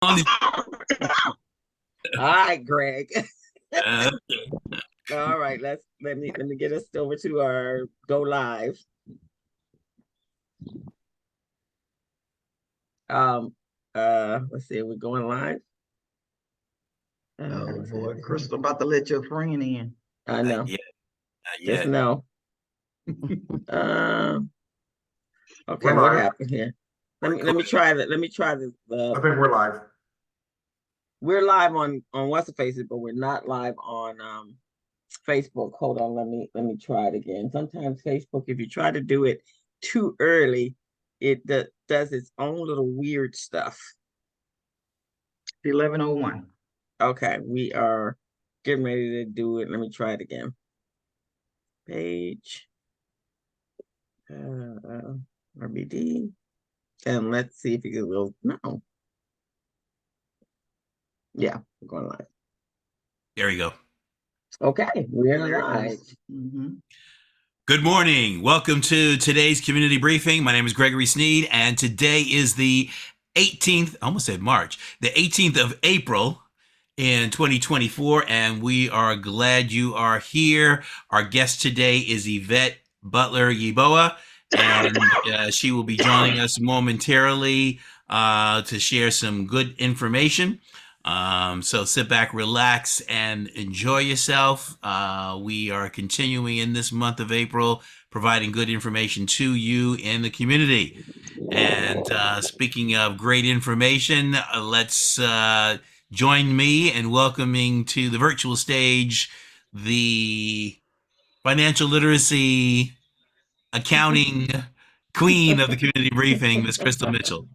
Only- All right, Greg. uh, All right, let me get us over to our go live. Um let's see, we're going live. Oh Let's boy, see. Crystal about to let your friend in. I not know. yet, not Just yet. know. Um okay, We're what live. happened here? Let We're me let me cooking. try that. Let me try this. I think we're live. We're live on what's the faces, but we're not live on Facebook. Hold on, let me try it again. Sometimes Facebook, if you try to do it too early, it does its own little weird stuff. 11:01. Okay, we are getting ready to do it. Let me try it again. Page RBD, and let's see if it will. No, yeah, we're going live. There we go. Okay, we're There it live. goes. Mhm. Good morning. Welcome to today's community briefing. My name is Gregory Sneed, and today is the 18th, I almost said March, the 18th of April in 2024, and we are glad you are here. Our guest today is Yvette Butler-Yeboah, and she will be joining us momentarily to share some good information. So sit back, relax, and enjoy yourself. We are continuing in this month of April, providing good information to you in the community. And speaking of great information, let's join me in welcoming to the virtual stage the financial literacy accounting queen of the community briefing, Miss Crystal Mitchell.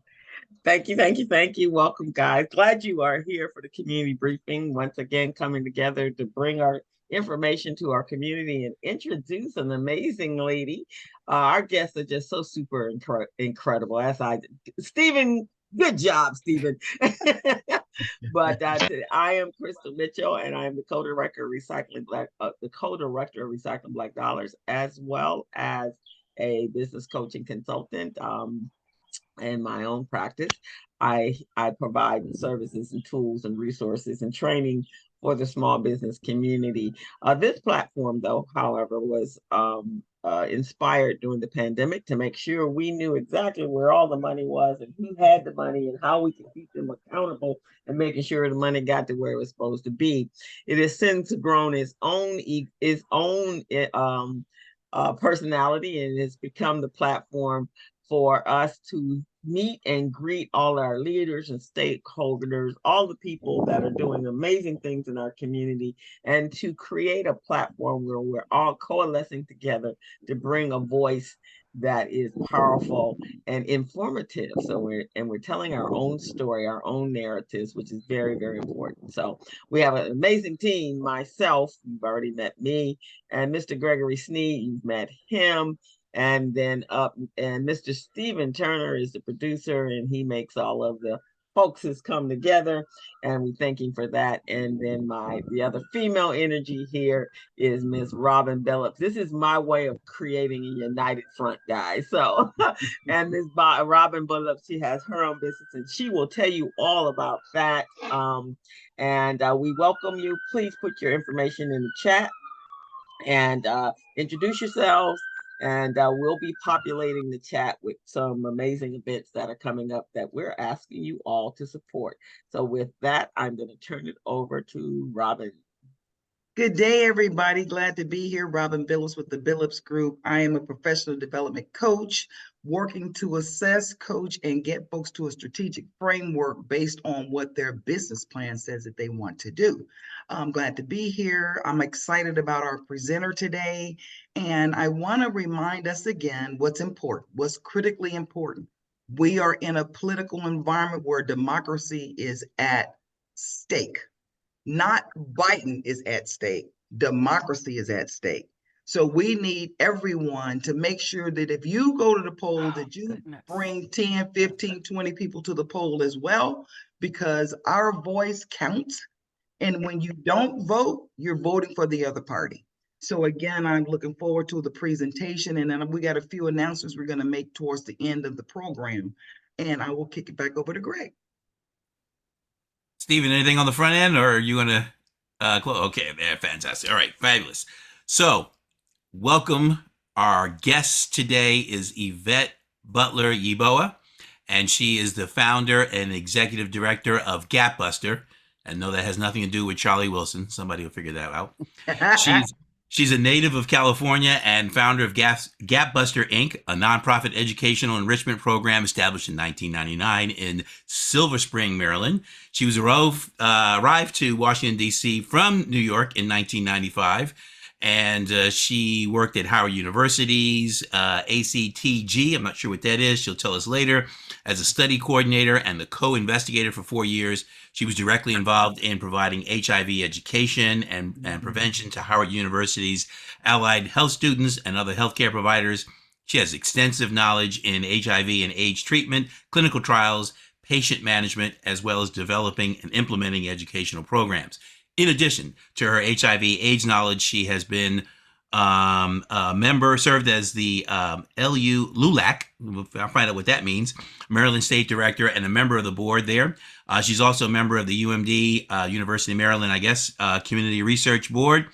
Thank you, thank you, thank you. Welcome, guys. Glad you are here for the community briefing. Once again, coming together to bring our information to our community and introduce an amazing lady. Our guests are just so super incredible. Stephen, good job, Stephen. But I am Crystal Mitchell, and I am the co-director of Recycling Black Dollars, as well as a business coaching consultant. In my own practice. I provide services and tools and resources and training for the small business community. This platform, though, however, was inspired during the pandemic to make sure we knew exactly where all the money was and who had the money and how we could keep them accountable and making sure the money got to where it was supposed to be. It has since grown its own personality, and it's become the platform for us to meet and greet all our leaders and stakeholders, all the people that are doing amazing things in our community, and to create a platform where we're all coalescing together to bring a voice that is powerful and informative. So we're telling our own story, our own narratives, which is very, very important. So we have an amazing team. Myself, you've already met me, and Mr. Gregory Sneed, you've met him. And then up, and Mr. Stephen Turner is the producer, and he makes all of the hoaxes come together, and we thank him for that. And then the other female energy here is Miss Robin Billups. This is my way of creating a united front, guys. So, and Miss Robin Billups, she has her own business, and she will tell you all about that. And we welcome you. Please put your information in the chat and introduce yourselves. And we'll be populating the chat with some amazing events that are coming up that we're asking you all to support. So with that, I'm going to turn it over to Robin. Good day, everybody. Glad to be here. Robin Billups with the Billups Group. I am a professional development coach working to assess, coach, and get folks to a strategic framework based on what their business plan says that they want to do. I'm glad to be here. I'm excited about our presenter today. And I want to remind us again what's important, what's critically important. We are in a political environment where democracy is at stake. Not Biden is at stake, democracy is at stake. So we need everyone to make sure that if you go to the poll, that you bring 10, 15, 20 people to the poll as well, because our voice counts. And when you don't vote, you're voting for the other party. So again, I'm looking forward to the presentation. And then we got a few announcements we're going to make towards the end of the program. And I will kick it back over to Greg. Stephen, anything on the front end, or are you gonna close? Okay, there, fantastic. All right, fabulous. So, welcome. Our guest today is Yvette Butler-Yeboah, and she is the founder and executive director of GapBuster. And no, that has nothing to do with Charlie Wilson. Somebody will figure that out. She's she's a native of California and founder of GapBuster Inc., a nonprofit educational enrichment program established in 1999 in Silver Spring, Maryland. She was arrived to Washington, D.C. from New York in 1995, and she worked at Howard University's ACTG. I'm not sure what that is. She'll tell us later. As a study coordinator and the co-investigator for 4 years, she was directly involved in providing HIV education and prevention to Howard University's allied health students and other healthcare providers. She has extensive knowledge in HIV and AIDS treatment, clinical trials, patient management, as well as developing and implementing educational programs. In addition to her HIV/AIDS knowledge, she has been a member, served as the LULAC, I'll find out what that means, Maryland State Director, and a member of the board there. She's also a member of the UMD, University of Maryland, I guess, Community Research Board,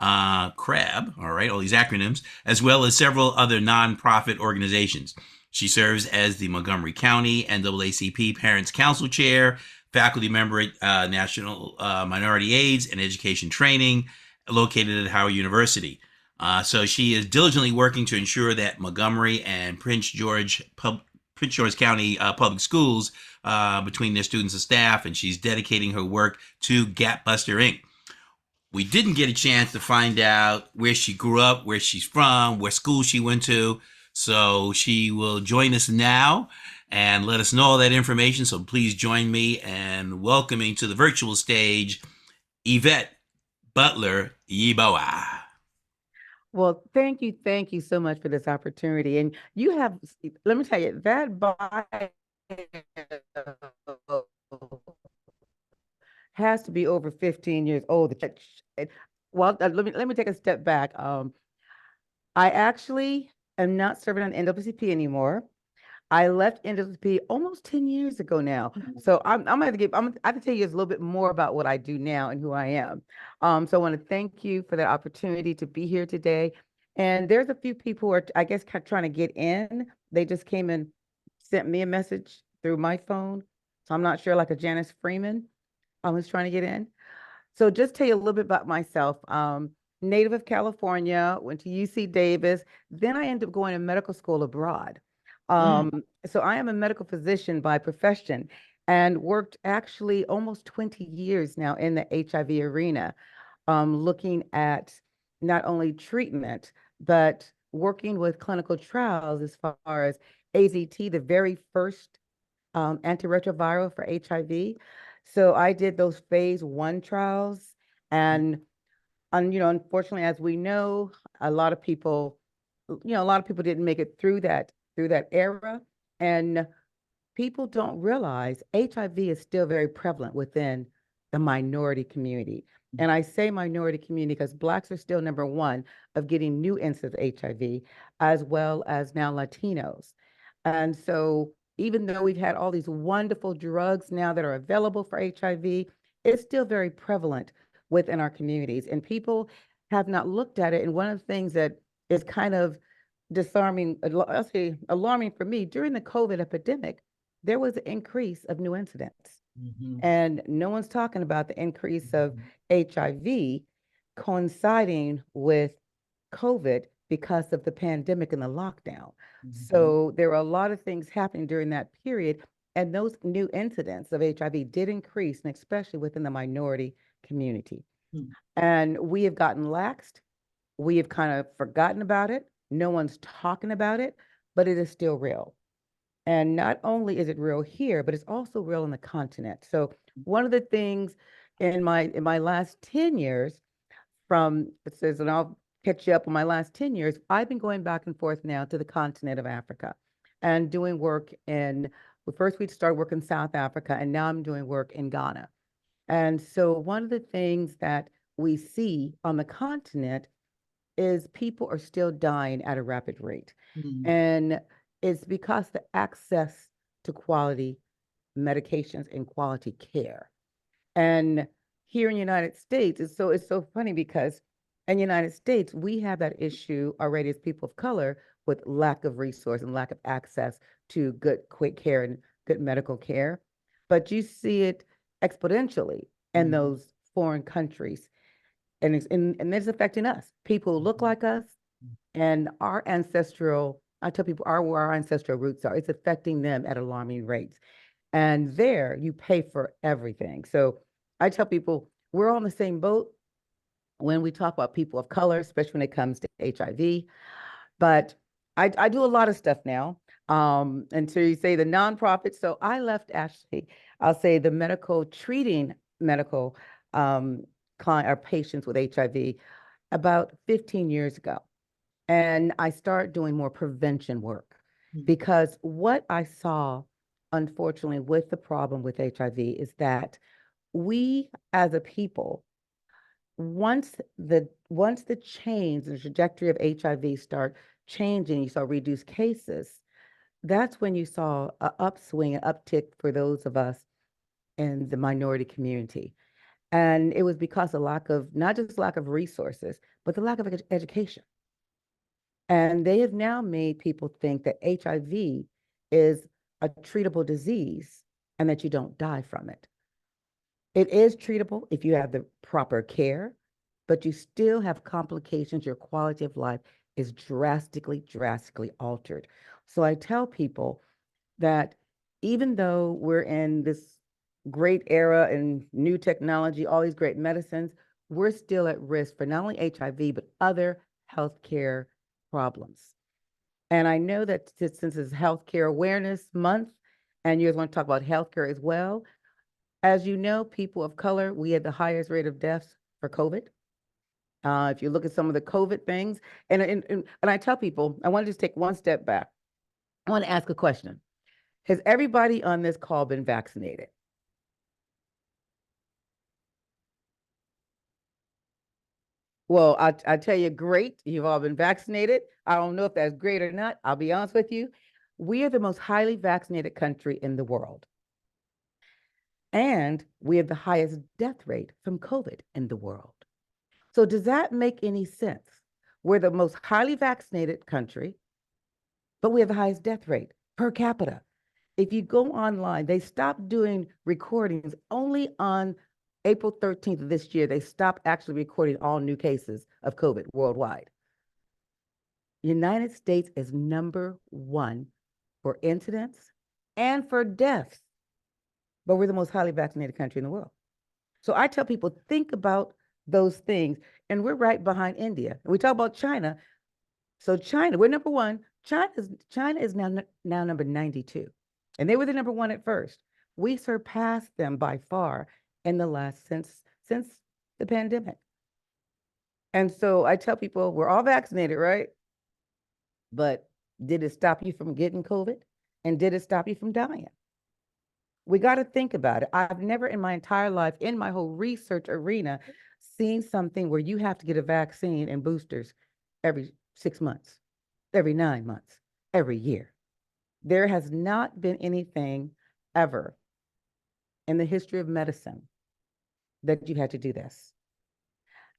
CRAB, all right, all these acronyms, as well as several other nonprofit organizations. She serves as the Montgomery County NAACP Parents Council Chair, faculty member at National Minority AIDS and Education Training, located at Howard University. So she is diligently working to ensure that Montgomery and Prince George County public schools, between their students and staff, and she's dedicating her work to GapBuster Inc. We didn't get a chance to find out where she grew up, where she's from, what school she went to, so she will join us now and let us know all that information. So please join me in welcoming to the virtual stage Yvette Butler-Yeboah. Well, thank you so much for this opportunity. And you have, let me tell you, that bio has to be over 15 years old. Well, let me take a step back. I actually am not serving on NAACP anymore. I left NAACP almost 10 years ago now. So I'm gonna have to I have to tell you a little bit more about what I do now and who I am. So I want to thank you for that opportunity to be here today. And there's a few people who are, I guess, trying to get in. They just came and sent me a message through my phone. So I'm not sure, like a Janice Freeman, I was trying to get in. So just tell you a little bit about myself. Native of California, went to UC Davis. Then I ended up going to medical school abroad. So I am a medical physician by profession and worked actually almost 20 years now in the HIV arena, looking at not only treatment, but working with clinical trials as far as AZT, the very first antiretroviral for HIV. So I did those phase 1 trials, and unfortunately, as we know, a lot of people didn't make it through that era, and people don't realize HIV is still very prevalent within the minority community. And I say minority community because Blacks are still number 1 of getting new incidents of HIV, as well as now Latinos. And so even though we've had all these wonderful drugs now that are available for HIV, it's still very prevalent within our communities. And people have not looked at it. And one of the things that is kind of disarming, I'll say alarming for me, during the COVID epidemic, there was an increase of new incidents. And no one's talking about the increase of HIV coinciding with COVID because of the pandemic and the lockdown. So there were a lot of things happening during that period, and those new incidents of HIV did increase, and especially within the minority community. And we have gotten laxed. We have kind of forgotten about it. No one's talking about it, but it is still real. And not only is it real here, but it's also real on the continent. So one of the things in my last 10 years, and I'll catch you up on my last 10 years, I've been going back and forth now to the continent of Africa and doing work first we started work in South Africa, and now I'm doing work in Ghana. And so one of the things that we see on the continent is people are still dying at a rapid rate. And it's because the access to quality medications and quality care. And here in the United States, it's so funny because in the United States, we have that issue already as people of color with lack of resource and lack of access to good, quick care and good medical care. But you see it exponentially in Mhm. those foreign countries. And it's affecting us. People who look like us and our ancestral, I tell people where our ancestral roots are, it's affecting them at alarming rates. And there you pay for everything. So I tell people we're all in the same boat when we talk about people of color, especially when it comes to HIV. But I do a lot of stuff now. And so you say the nonprofit. So I left actually, I'll say the treating medical client or patients with HIV about 15 years ago. And I started doing more prevention work because what I saw, unfortunately, with the problem with HIV is that we as a people, once the change, the trajectory of HIV start changing, you saw reduced cases, that's when you saw an upswing, an uptick for those of us in the minority community. And it was because of lack of, not just lack of resources, but the lack of education. And they have now made people think that HIV is a treatable disease and that you don't die from it. It is treatable if you have the proper care, but you still have complications. Your quality of life is drastically altered. So I tell people that even though we're in this great era and new technology, all these great medicines, we're still at risk for not only HIV, but other healthcare problems. And I know that since it's Healthcare Awareness Month, and you guys want to talk about healthcare as well, as you know, people of color, we had the highest rate of deaths for COVID. If you look at some of the COVID things, and I tell people, I want to just take one step back. I want to ask a question. Has everybody on this call been vaccinated? Well, I tell you, great. You've all been vaccinated. I don't know if that's great or not. I'll be honest with you. We are the most highly vaccinated country in the world. And we have the highest death rate from COVID in the world. So does that make any sense? We're the most highly vaccinated country, but we have the highest death rate per capita. If you go online, they stopped doing recordings only on April 13th of this year. They stopped actually recording all new cases of COVID worldwide. United States is #1 for incidence and for deaths, but we're the most highly vaccinated country in the world. So I tell people, think about those things, and we're right behind India. And we talk about China. So China, we're #1. China is now number 92. And they were the #1 at first. We surpassed them by far in the last since the pandemic. And so I tell people we're all vaccinated, right? But did it stop you from getting COVID? And did it stop you from dying? We got to think about it. I've never in my entire life, in my whole research arena, seen something where you have to get a vaccine and boosters every 6 months, every 9 months, every year. There has not been anything ever in the history of medicine that you had to do this.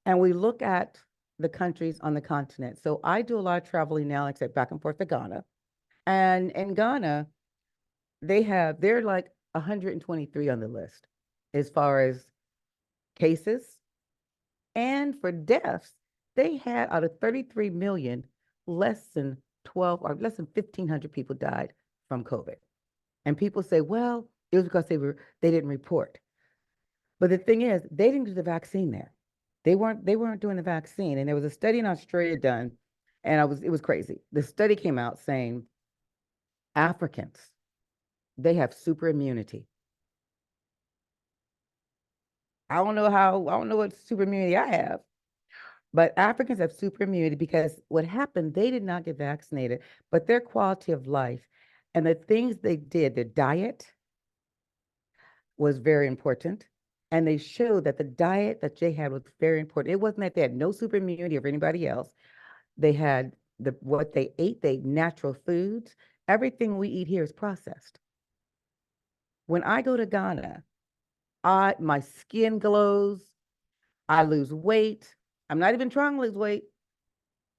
And we look at the countries on the continent. So I do a lot of traveling now, like I said, back and forth to Ghana. And in Ghana, they're like 123 on the list as far as cases. And for deaths, they had out of 33 million, less than 1,500 people died from COVID. And people say, well, it was because they didn't report. But the thing is, they didn't do the vaccine there. They weren't doing the vaccine. And there was a study in Australia done, and it was crazy. The study came out saying Africans, they have super immunity. I don't know what super immunity I have, but Africans have super immunity because what happened, they did not get vaccinated, but their quality of life and the things they did, their diet was very important. And they showed that the diet that they had was very important. It wasn't that they had no super immunity over anybody else. They had what they ate, they ate natural foods. Everything we eat here is processed. When I go to Ghana, My skin glows. I lose weight. I'm not even trying to lose weight,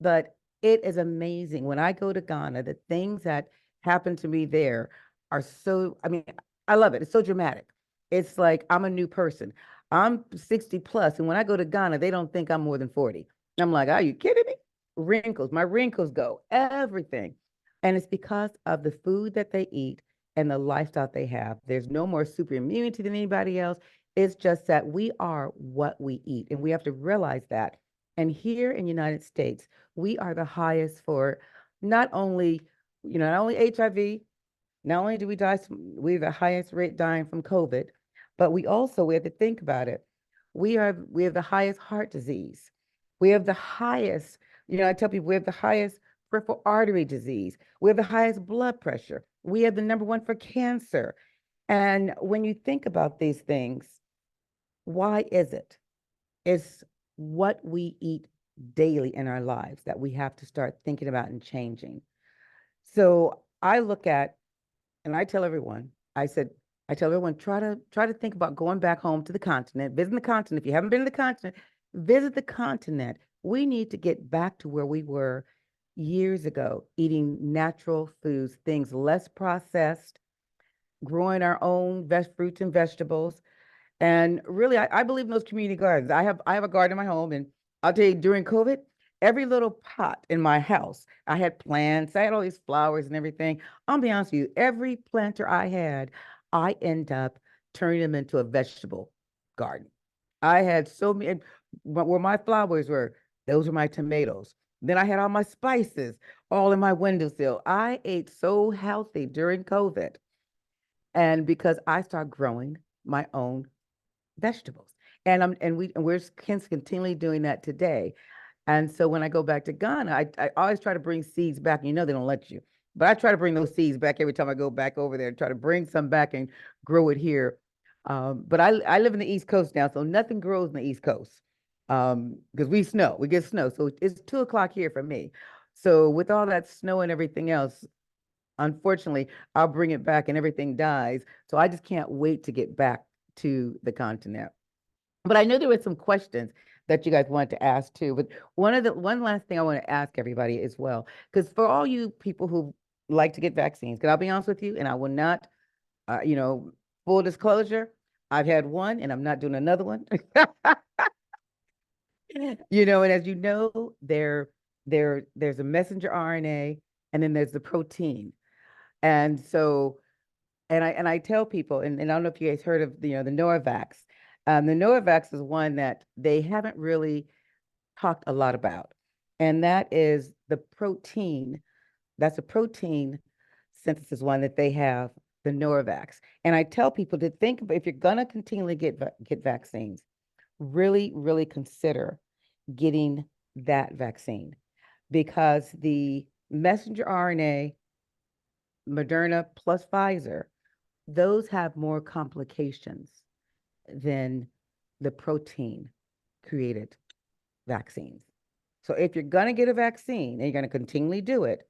but it is amazing. When I go to Ghana, the things that happen to me there are so, I mean, I love it. It's so dramatic. It's like I'm a new person. I'm 60 plus, and when I go to Ghana, they don't think I'm more than 40. I'm like, are you kidding me? Wrinkles, my wrinkles go, everything. And it's because of the food that they eat and the lifestyle they have. There's no more super immunity than anybody else. It's just that we are what we eat, and we have to realize that. And here in the United States, we are the highest for not only, not only HIV, not only do we die, we're the highest rate dying from COVID, but we have to think about it. We have the highest heart disease. We have the highest, I tell people we have the highest peripheral artery disease. We have the highest blood pressure. We have the number one for cancer. And when you think about these things, why is it? It's what we eat daily in our lives that we have to start thinking about and changing. So I look at, and I tell everyone, I tell everyone, try to think about going back home to the continent, visit the continent. If you haven't been to the continent, visit the continent. We need to get back to where we were years ago, eating natural foods, things less processed, growing our own fruits and vegetables. And really, I believe in those community gardens. I have a garden in my home, and I'll tell you, during COVID, every little pot in my house, I had plants, I had all these flowers and everything. I'll be honest with you, every planter I had, I end up turning them into a vegetable garden. I had so many, where my flowers were, those were my tomatoes. Then I had all my spices all in my windowsill. I ate so healthy during COVID. And because I started growing my own vegetables. And we're continually doing that today. And so when I go back to Ghana, I always try to bring seeds back. They don't let you, but I try to bring those seeds back every time I go back over there and try to bring some back and grow it here. But I live in the East Coast now, so nothing grows in the East Coast because we get snow. So it's 2 o'clock here for me. So with all that snow and everything else, unfortunately, I'll bring it back and everything dies. So I just can't wait to get back to the continent. But I know there were some questions that you guys wanted to ask too. But one last thing I want to ask everybody as well, because for all you people who like to get vaccines, because I'll be honest with you, and I will not, full disclosure, I've had one and I'm not doing another one. And as you know, there's a messenger RNA and then there's the protein. And so, and I tell people, and I don't know if you guys heard of the Novavax. The Novavax is one that they haven't really talked a lot about, and that is the protein. That's a protein synthesis one that they have, the Novavax. And I tell people to think about, if you're gonna continually get vaccines, really, really consider getting that vaccine, because the messenger RNA, Moderna plus Pfizer, those have more complications than the protein created vaccines. So if you're going to get a vaccine and you're going to continually do it,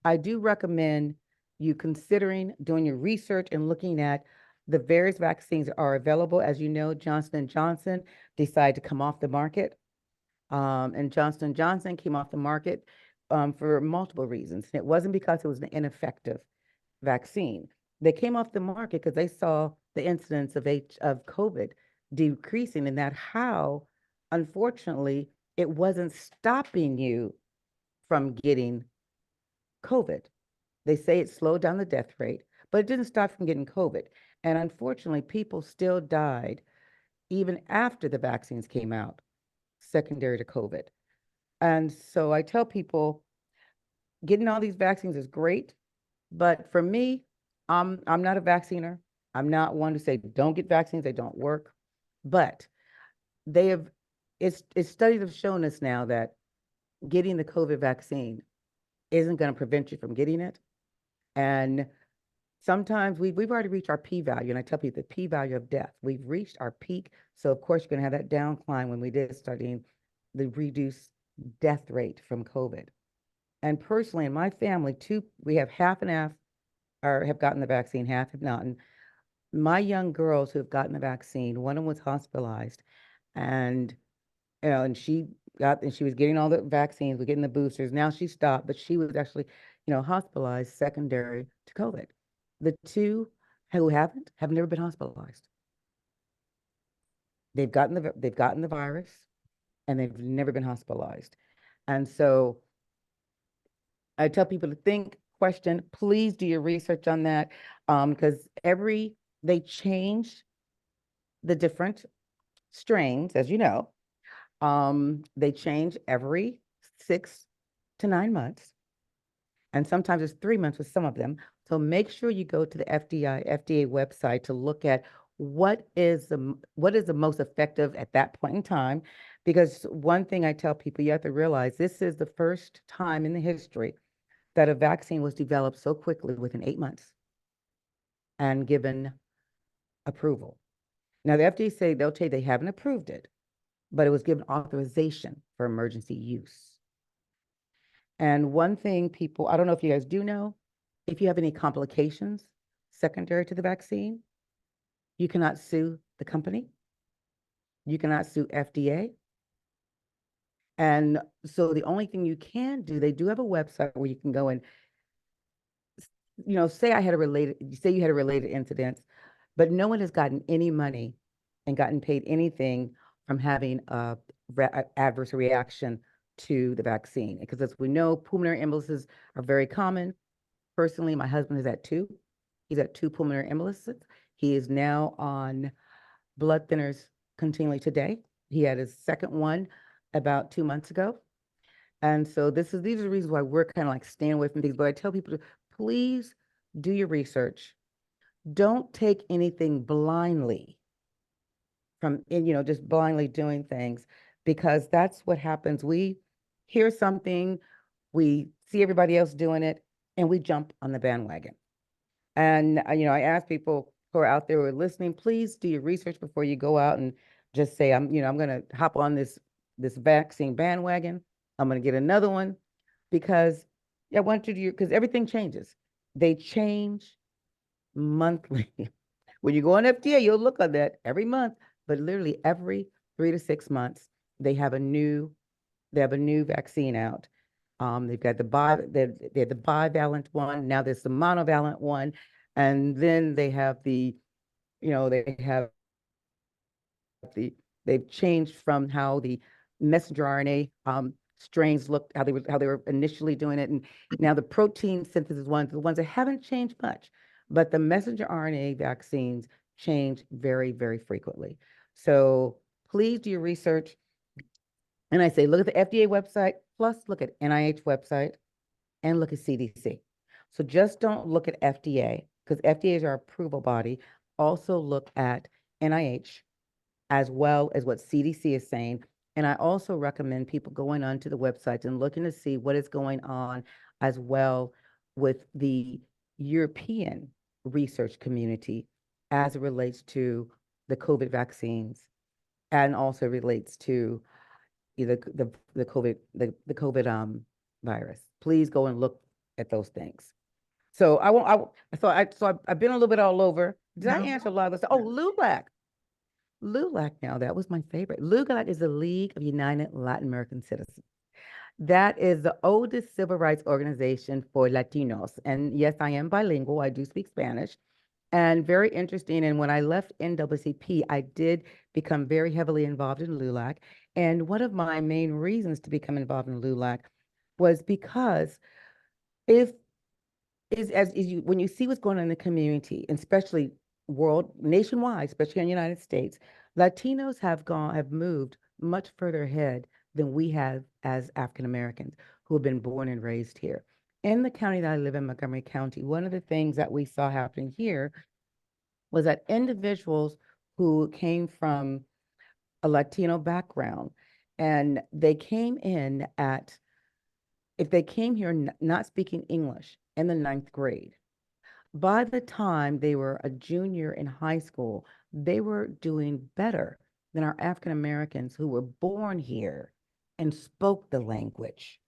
I do recommend you considering doing your research and looking at the various vaccines that are available. As you know, Johnson & Johnson decided to come off the market. And Johnson & Johnson came off the market for multiple reasons. And it wasn't because it was an ineffective vaccine. They came off the market because they saw the incidence of COVID decreasing, and that how, unfortunately, it wasn't stopping you from getting COVID. They say it slowed down the death rate, but it didn't stop from getting COVID. And unfortunately, people still died even after the vaccines came out, secondary to COVID. And so I tell people, getting all these vaccines is great, but for me, I'm not a vacciner. I'm not one to say don't get vaccines, they don't work. But it's studies have shown us now that getting the COVID vaccine isn't going to prevent you from getting it. And sometimes we've already reached our p-value, and I tell people the p-value of death. We've reached our peak. So of course you're going to have that downcline when we did studying the reduced death rate from COVID. And personally, in my family, we have half and half have gotten the vaccine, half have not. And my young girls who have gotten the vaccine, one of them was hospitalized, and and she was getting all the vaccines, we're getting the boosters. Now she stopped, but she was actually, hospitalized secondary to COVID. The two who haven't have never been hospitalized. They've gotten the virus, and they've never been hospitalized. And so I tell people to think, question, please do your research on that, because they change the different strains, as you know. They change every 6 to 9 months, and sometimes it's 3 months with some of them. So make sure you go to the FDA website to look at what is the most effective at that point in time. Because one thing I tell people, you have to realize this is the first time in the history that a vaccine was developed so quickly within 8 months and given approval. Now, the FDA they'll tell you they haven't approved it, but it was given authorization for emergency use. And one thing people, I don't know if you guys do know, if you have any complications secondary to the vaccine, you cannot sue the company. You cannot sue FDA. And so the only thing you can do, they do have a website where you can go and, say you had a related incident, but no one has gotten any money and gotten paid anything from having a adverse reaction to the vaccine. Because as we know, pulmonary embolisms are very common. Personally, my husband is at 2. He's at 2 pulmonary embolisms. He is now on blood thinners continually today. He had his second one about 2 months ago. And so these are the reasons why we're kind of like staying away from things. But I tell people to please do your research. Don't take anything blindly just blindly doing things, because that's what happens. We hear something, we see everybody else doing it, and we jump on the bandwagon. And, I ask people who are out there who are listening, please do your research before you go out and just say, I'm going to hop on this vaccine bandwagon. I'm going to get another one, because I want you to, because everything changes. They change monthly. When you go on FDA, you'll look at that every month, but literally every 3 to 6 months, they have a new vaccine out. They've got the bivalent one. Now there's the monovalent one. And then they have they've changed from how the messenger RNA strains looked, how they were initially doing it. And now the protein synthesis ones, the ones that haven't changed much, but the messenger RNA vaccines change very, very frequently. So please do your research. And I say, look at the FDA website, plus look at NIH website, and look at CDC. So just don't look at FDA, because FDA is our approval body. Also look at NIH, as well as what CDC is saying. And I also recommend people going onto the websites and looking to see what is going on as well with the European research community as it relates to the COVID vaccines, and also relates to either the COVID virus. Please go and look at those things. So I've been a little bit all over. Did I answer a lot of this? Oh, LULAC. LULAC now, that was my favorite. LULAC is the League of United Latin American Citizens. That is the oldest civil rights organization for Latinos. And yes, I am bilingual. I do speak Spanish. And very interesting. And when I left NAACP, I did become very heavily involved in LULAC. And one of my main reasons to become involved in LULAC was because when you see what's going on in the community, and especially nationwide, especially in the United States, Latinos have moved much further ahead than we have as African Americans who have been born and raised here. In the county that I live in, Montgomery County, one of the things that we saw happening here was that individuals who came from a Latino background, and they came in if they came here not speaking English in the 9th grade, by the time they were a junior in high school, they were doing better than our African Americans who were born here and spoke the language.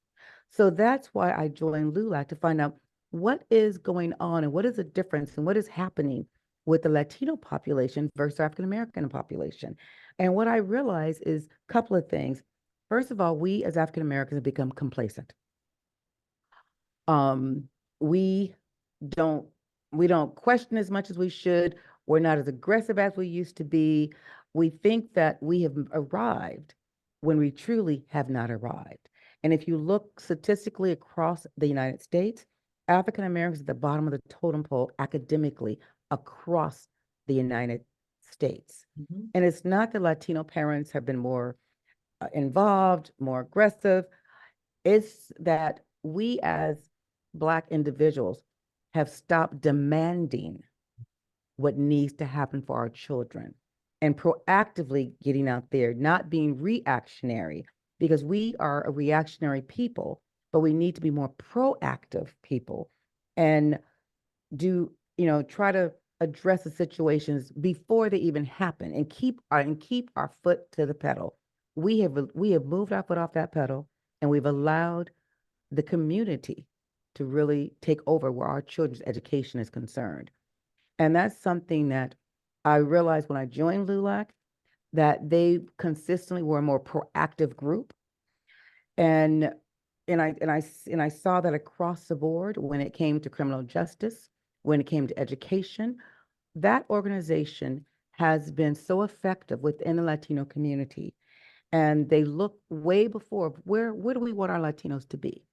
So that's why I joined LULAC, to find out what is going on and what is the difference and what is happening with the Latino population versus African American population. And what I realized is a couple of things. First of all, we as African Americans have become complacent. We don't we don't question as much as we should. We're not as aggressive as we used to be. We think that we have arrived when we truly have not arrived. And if you look statistically across the United States, African Americans at the bottom of the totem pole academically across the United States. Mhm. And it's not that Latino parents have been more involved, more aggressive. It's that we as Black individuals have stopped demanding what needs to happen for our children and proactively getting out there, not being reactionary, because we are a reactionary people, but we need to be more proactive people and try to address the situations before they even happen and keep our foot to the pedal. We have moved our foot off that pedal, and we've allowed the community to really take over where our children's education is concerned. And that's something that I realized when I joined LULAC, that they consistently were a more proactive group. And I saw that across the board when it came to criminal justice, when it came to education. That organization has been so effective within the Latino community. And they look way before where do we want our Latinos to be?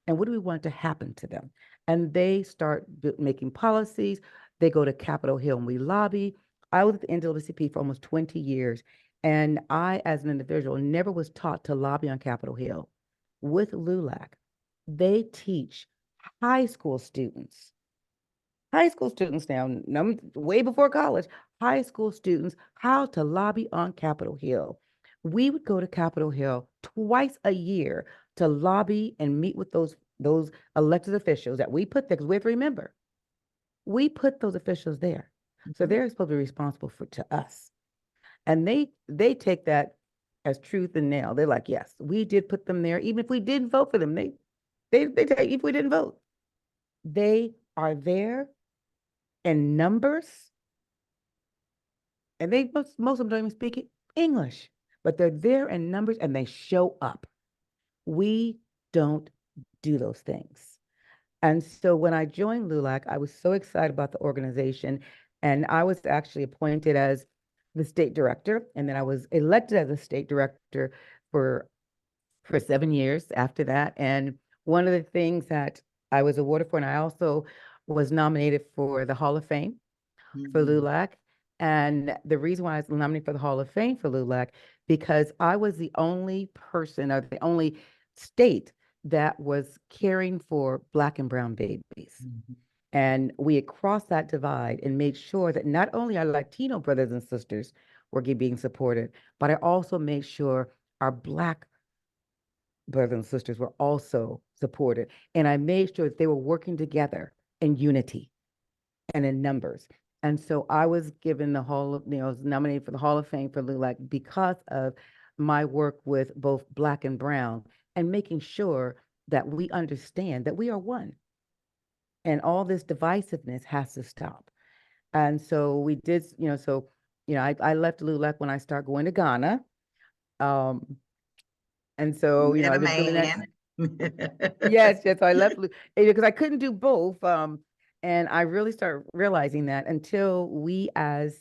And what do we want to happen to them? And they start making policies. They go to Capitol Hill and we lobby. I was at the NAACP for almost 20 years. And I, as an individual, never was taught to lobby on Capitol Hill. With LULAC, they teach high school students now, way before college, high school students how to lobby on Capitol Hill. We would go to Capitol Hill twice a year to lobby and meet with those elected officials that we put there, because we have to remember, we put those officials there. So they're supposed to be responsible to us. And they take that as truth and nail. They're like, yes, we did put them there, even if we didn't vote for them. They take, if we didn't vote. They are there in numbers, and most of them don't even speak English, but they're there in numbers and they show up. We don't do those things. And so when I joined LULAC, I was so excited about the organization, and I was actually appointed as the state director, and then I was elected as a state director for 7 years after that. And one of the things that I was awarded for, and I also was nominated for the Hall of Fame for LULAC. And the reason why I was nominated for the Hall of Fame for LULAC, because I was the only person or the only state that was caring for Black and brown babies. And we had crossed that divide and made sure that not only our Latino brothers and sisters were being supported, but I also made sure our Black brothers and sisters were also supported. And I made sure that they were working together in unity and in numbers. And so I was given I was nominated for the Hall of Fame for LULAC because of my work with both Black and brown and making sure that we understand that we are one. And all this divisiveness has to stop. And so we did, I left LULAC when I started going to Ghana. And so, And a I've been doing that. man. Yes, so I left because I couldn't do both. And I really started realizing that until we as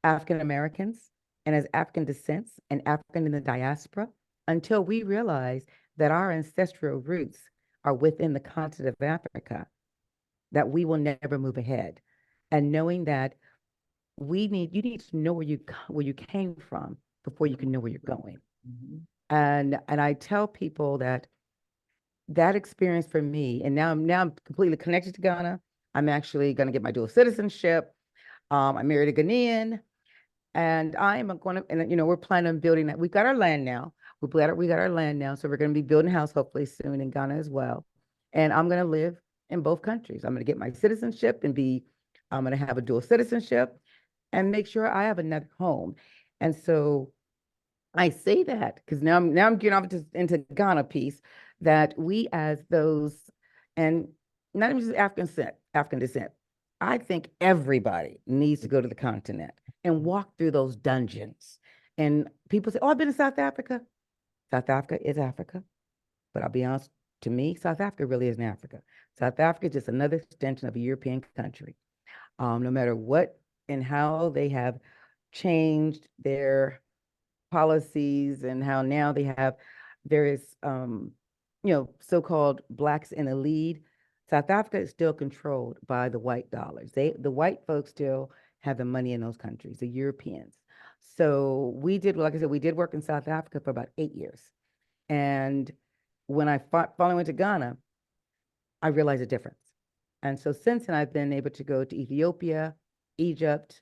African Americans and as African descents and African in the diaspora, until we realize that our ancestral roots are within the continent of Africa, that we will never move ahead. And knowing that you need to know where you came from before you can know where you're going. And I tell people that experience for me, and now I'm completely connected to Ghana. I'm actually going to get my dual citizenship. I married a Ghanaian, and I am going to, and we're planning on building that. We've got our land now. We got our land now, so we're going to be building a house hopefully soon in Ghana as well. And I'm going to live in both countries. I'm going to get my citizenship I'm going to have a dual citizenship and make sure I have another home. And so I say that because now I'm getting off into Ghana piece, that we as those, and not even just African descent, I think everybody needs to go to the continent and walk through those dungeons. And people say, oh, I've been to South Africa. South Africa is Africa. But I'll be honest, to me, South Africa really isn't Africa. South Africa is just another extension of a European country. No matter what and how they have changed their policies and how now they have various, so-called blacks in the lead, South Africa is still controlled by the white dollars. The white folks still have the money in those countries, the Europeans. So we did, like I said, we did work in South Africa for about 8 years. And when I finally went to Ghana, I realized the difference. And so since then, I've been able to go to Ethiopia, Egypt,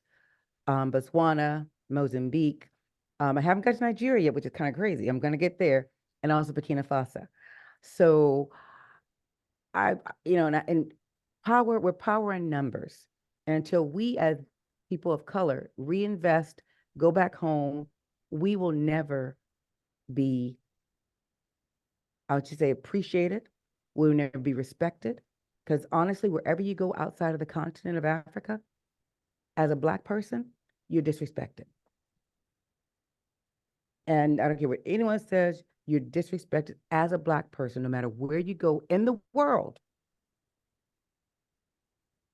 Botswana, Mozambique. I haven't got to Nigeria yet, which is kind of crazy. I'm going to get there, and also Burkina Faso. So and we're power in numbers. And until we as people of color reinvest, go back home, we will never be, I would just say, appreciated. We'll never be respected. Because honestly, wherever you go outside of the continent of Africa, as a Black person, you're disrespected. And I don't care what anyone says, you're disrespected as a Black person, no matter where you go in the world,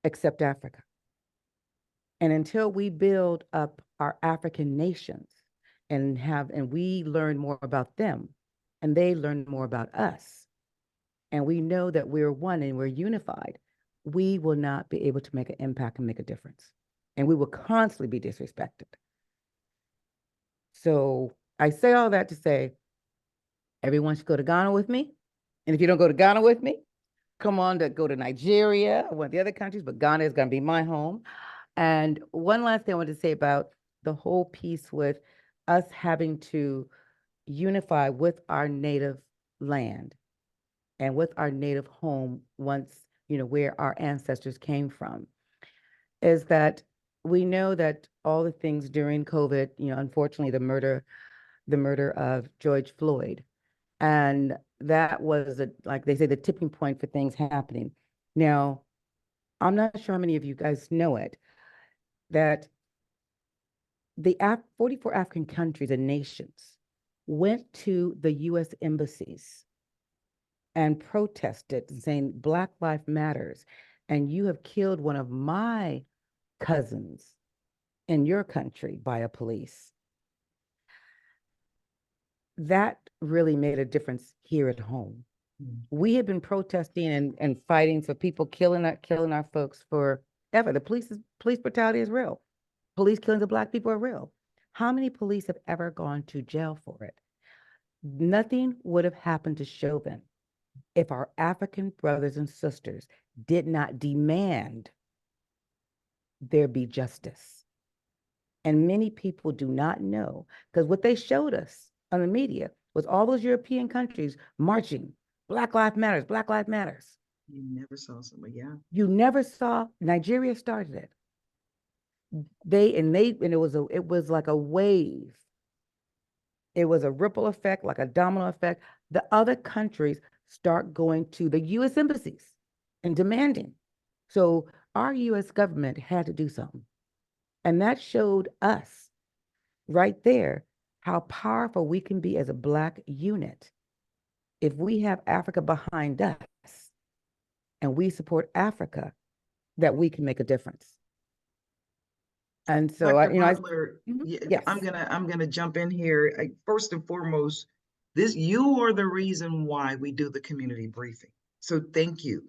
except Africa. And until we build up our African nations and we learn more about them, and they learn more about us, and we know that we're one and we're unified, we will not be able to make an impact and make a difference. And we will constantly be disrespected. So I say all that to say, everyone should go to Ghana with me. And if you don't go to Ghana with me, come on to go to Nigeria or one of the other countries, but Ghana is going to be my home. And one last thing I want to say about the whole piece with us having to unify with our native land and with our native home once, where our ancestors came from, is that we know that all the things during COVID, unfortunately, the murder of George Floyd, and that was, like they say, the tipping point for things happening. Now, I'm not sure how many of you guys know it, that the 44 African countries and nations went to the U.S. embassies and protested, saying Black Lives Matters, and you have killed one of my cousins in your country by a police. That really made a difference here at home. We have been protesting and fighting for people killing our folks forever. The police brutality is real. Police killings of Black people are real. How many police have ever gone to jail for it? Nothing would have happened to Chauvin if our African brothers and sisters did not demand there be justice. And many people do not know, because what they showed us on the media was all those European countries marching, Black Lives Matters, Black Lives Matters. You never saw somebody, yeah. You never saw. Nigeria started it. It was like a wave. It was a ripple effect, like a domino effect. The other countries start going to the U.S. embassies and demanding. So our U.S. government had to do something. And that showed us right there how powerful we can be as a Black unit. If we have Africa behind us and we support Africa, that we can make a difference. And so, Dr. Butler, yes. I'm gonna jump in here. First and foremost, you are the reason why we do the community briefing. So thank you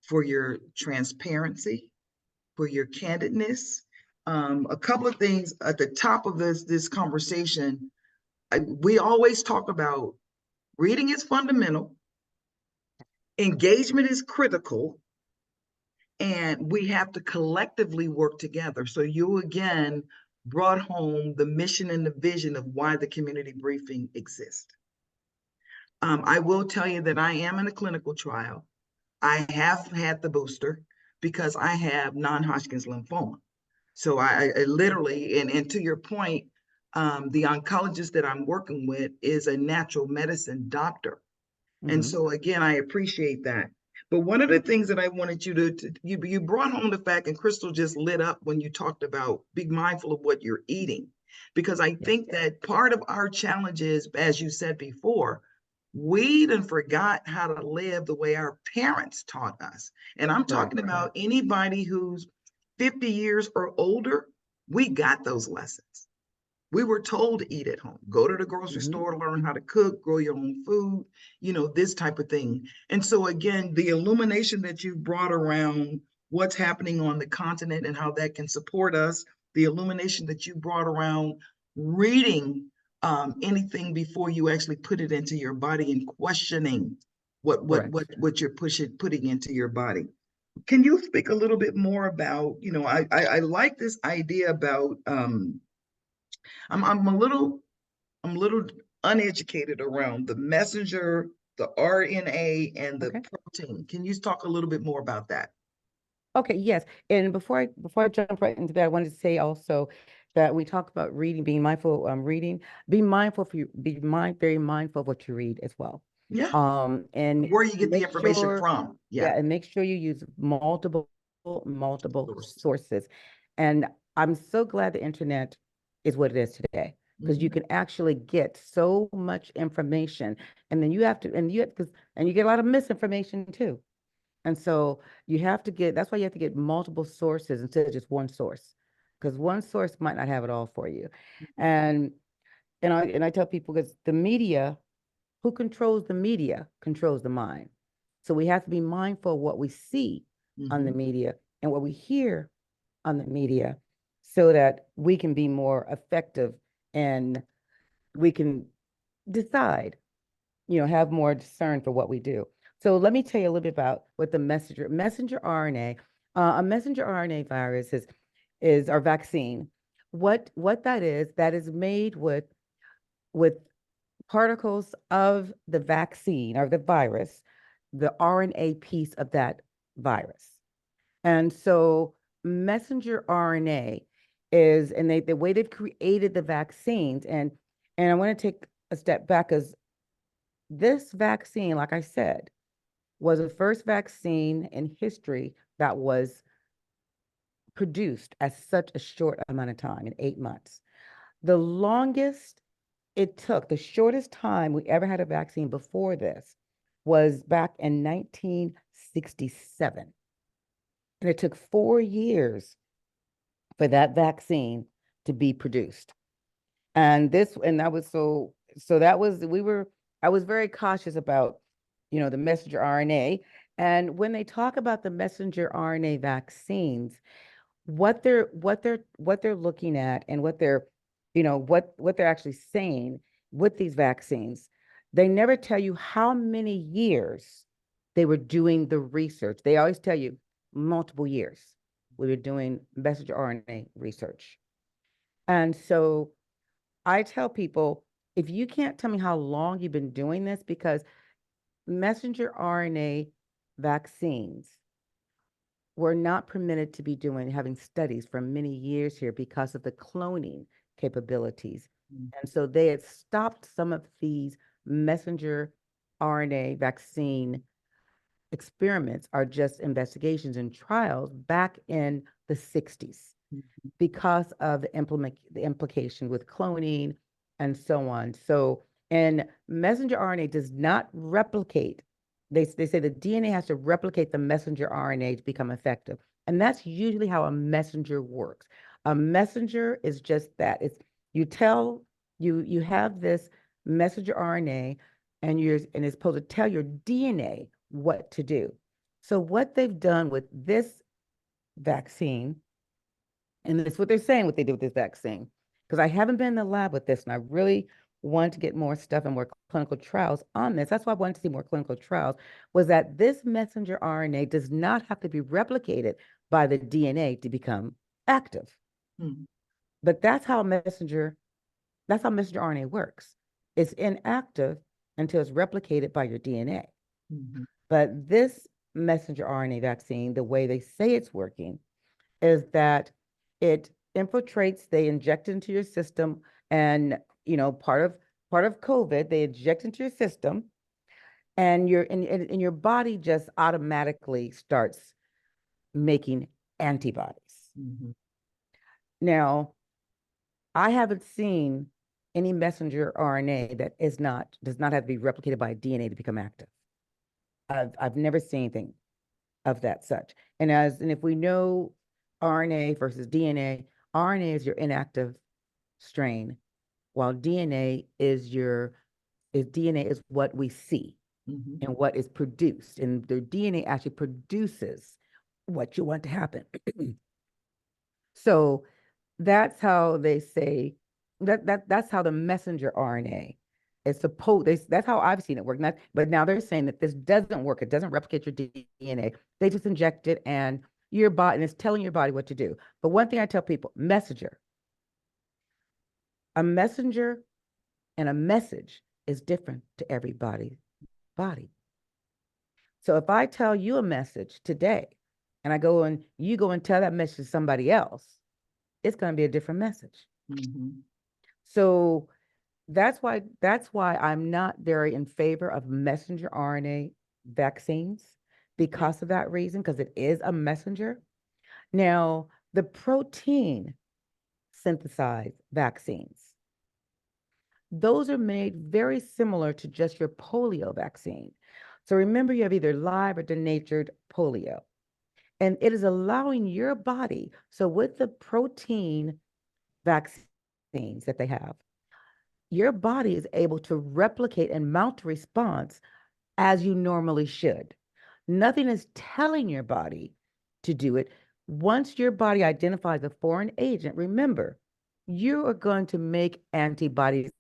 for your transparency, for your candidness. A couple of things at the top of this conversation. We always talk about reading is fundamental, engagement is critical, and we have to collectively work together. So you again brought home the mission and the vision of why the community briefing exists. I will tell you that I am in a clinical trial. I have had the booster because I have non-Hodgkin's lymphoma. So I literally, and to your point, the oncologist that I'm working with is a natural medicine doctor. And so again, I appreciate that. But one of the things that I wanted you you brought home the fact, and Crystal just lit up when you talked about be mindful of what you're eating. Because I think that part of our challenge is, as you said before, we done forgot how to live the way our parents taught us. And I'm talking about anybody who's 50 years or older, we got those lessons. We were told to eat at home, go to the grocery store, learn how to cook, grow your own food, you know, this type of thing. And so again, the illumination that you brought around what's happening on the continent and how that can support us, the illumination that you brought around reading anything before you actually put it into your body and questioning what you're putting into your body. Can you speak a little bit more about, you know, I like this idea about I'm a little uneducated around the messenger, the RNA, and the protein. Can you talk a little bit more about that? Okay, yes. And before I jump right into that, I wanted to say also that we talk about reading, being mindful reading, be very mindful of what you read as well. Yeah. And where you get the make information sure, from. yeah, and make sure you use multiple sources. And I'm so glad the internet is what it is today, because you can actually get so much information, and then you get a lot of misinformation too. And so that's why you have to get multiple sources instead of just one source, because one source might not have it all for you. And I tell people, because the media, who controls the media controls the mind. So we have to be mindful of what we see on the media and what we hear on the media, so that we can be more effective and we can decide, have more discern for what we do. So let me tell you a little bit about what the messenger RNA, a messenger RNA virus is our vaccine. What that is made with particles of the vaccine or the virus, the RNA piece of that virus. And so messenger RNA is, and the way they've created the vaccines, and I want to take a step back, because this vaccine, like I said, was the first vaccine in history that was produced at such a short amount of time, in 8 months. The longest it took, the shortest time we ever had a vaccine before this, was back in 1967. And it took 4 years for that vaccine to be produced. And I was very cautious about, the messenger RNA. And when they talk about the messenger RNA vaccines, what they're looking at, and what they're actually saying with these vaccines, they never tell you how many years they were doing the research. They always tell you multiple years we were doing messenger RNA research. And so I tell people, if you can't tell me how long you've been doing this, because messenger RNA vaccines were not permitted to be having studies for many years here because of the cloning capabilities. And so they had stopped some of these messenger RNA vaccine experiments, are just investigations and trials, back in the 60s because of the implication with cloning and so on. So, and messenger RNA does not replicate. They say the DNA has to replicate the messenger RNA to become effective. And that's usually how a messenger works. A messenger is just that. You have this messenger RNA, and it's supposed to tell your DNA what to do. So what they've done with this vaccine, and that's what they're saying, what they did with this vaccine, because I haven't been in the lab with this, and I really want to get more stuff and more clinical trials on this. That's why I wanted to see more clinical trials, was that this messenger RNA does not have to be replicated by the DNA to become active. But that's how messenger RNA works. It's inactive until it's replicated by your DNA. But this messenger RNA vaccine, the way they say it's working, is that it infiltrates, they inject into your system, and part of COVID, they inject into your system, and your body just automatically starts making antibodies. Mhm. Now, I haven't seen any messenger RNA that does not have to be replicated by DNA to become active. I've never seen anything of that such. And if we know RNA versus DNA, RNA is your inactive strain, while DNA is what we see Mhm. and what is produced. And the DNA actually produces what you want to happen. So that's how they say that's how the messenger RNA is that's how I've seen it work. But now they're saying that this doesn't work. It doesn't replicate your DNA. They just inject it and your body, and it's telling your body what to do. But one thing I tell people, a messenger and a message is different to everybody's body. So if I tell you a message today and you go and tell that message to somebody else, it's going to be a different message. Mhm. So that's why I'm not very in favor of messenger RNA vaccines because of that reason, because it is a messenger. Now, the protein synthesized vaccines, those are made very similar to just your polio vaccine. So remember, you have either live or denatured polio, and it is allowing your body. So with the protein vaccines that they have, your body is able to replicate and mount a response as you normally should. Nothing is telling your body to do it. Once your body identifies a foreign agent, remember, you are going to make antibodies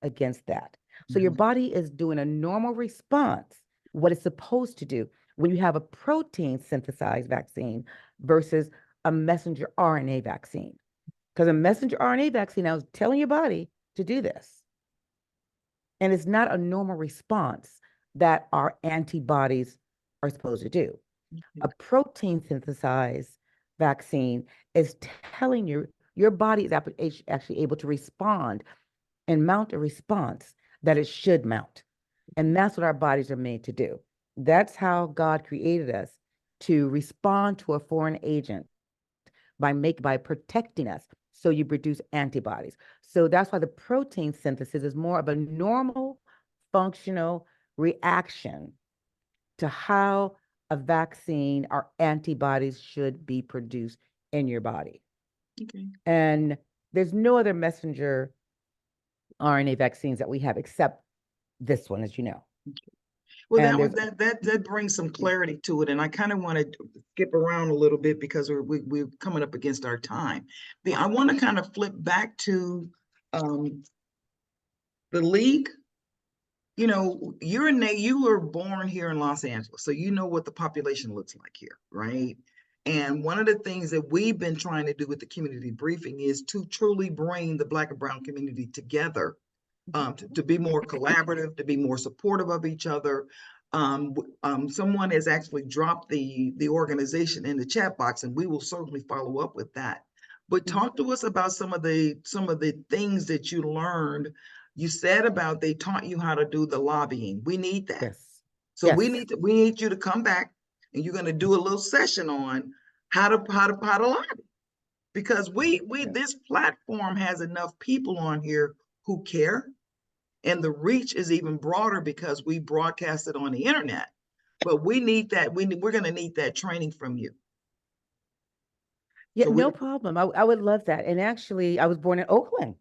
against that. So your body is doing a normal response, what it's supposed to do when you have a protein synthesized vaccine versus a messenger RNA vaccine. Because a messenger RNA vaccine now is telling your body to do this. And it's not a normal response that our antibodies are supposed to do. A protein synthesized vaccine is telling your body is actually able to respond and mount a response that it should mount. And that's what our bodies are made to do. That's how God created us, to respond to a foreign agent by protecting us. So you produce antibodies. So that's why the protein synthesis is more of a normal functional reaction to how a vaccine or antibodies should be produced in your body. Okay. And there's no other messenger RNA vaccines that we have except this one, as you know. Well, And that brings some clarity to it, and I kind of want to skip around a little bit because we're coming up against our time. I want to kind of flip back to the league. You know, you were born here in Los Angeles, so you know what the population looks like here, right? And one of the things that we've been trying to do with the community briefing is to truly bring the Black and Brown community together, to be more collaborative, to be more supportive of each other. Someone has actually dropped the organization in the chat box, and we will certainly follow up with that. But talk to us about some of the things that you learned. You said about they taught you how to do the lobbying. We need that. yes. So Yes. we need you to come back, and you're going to do a little session on how to lobby, because this platform has enough people on here who care, and the reach is even broader because we broadcast it on the internet. But we need that. We're going to need that training from you. Yeah, So no problem. I would love that. And actually, I was born in Oakland.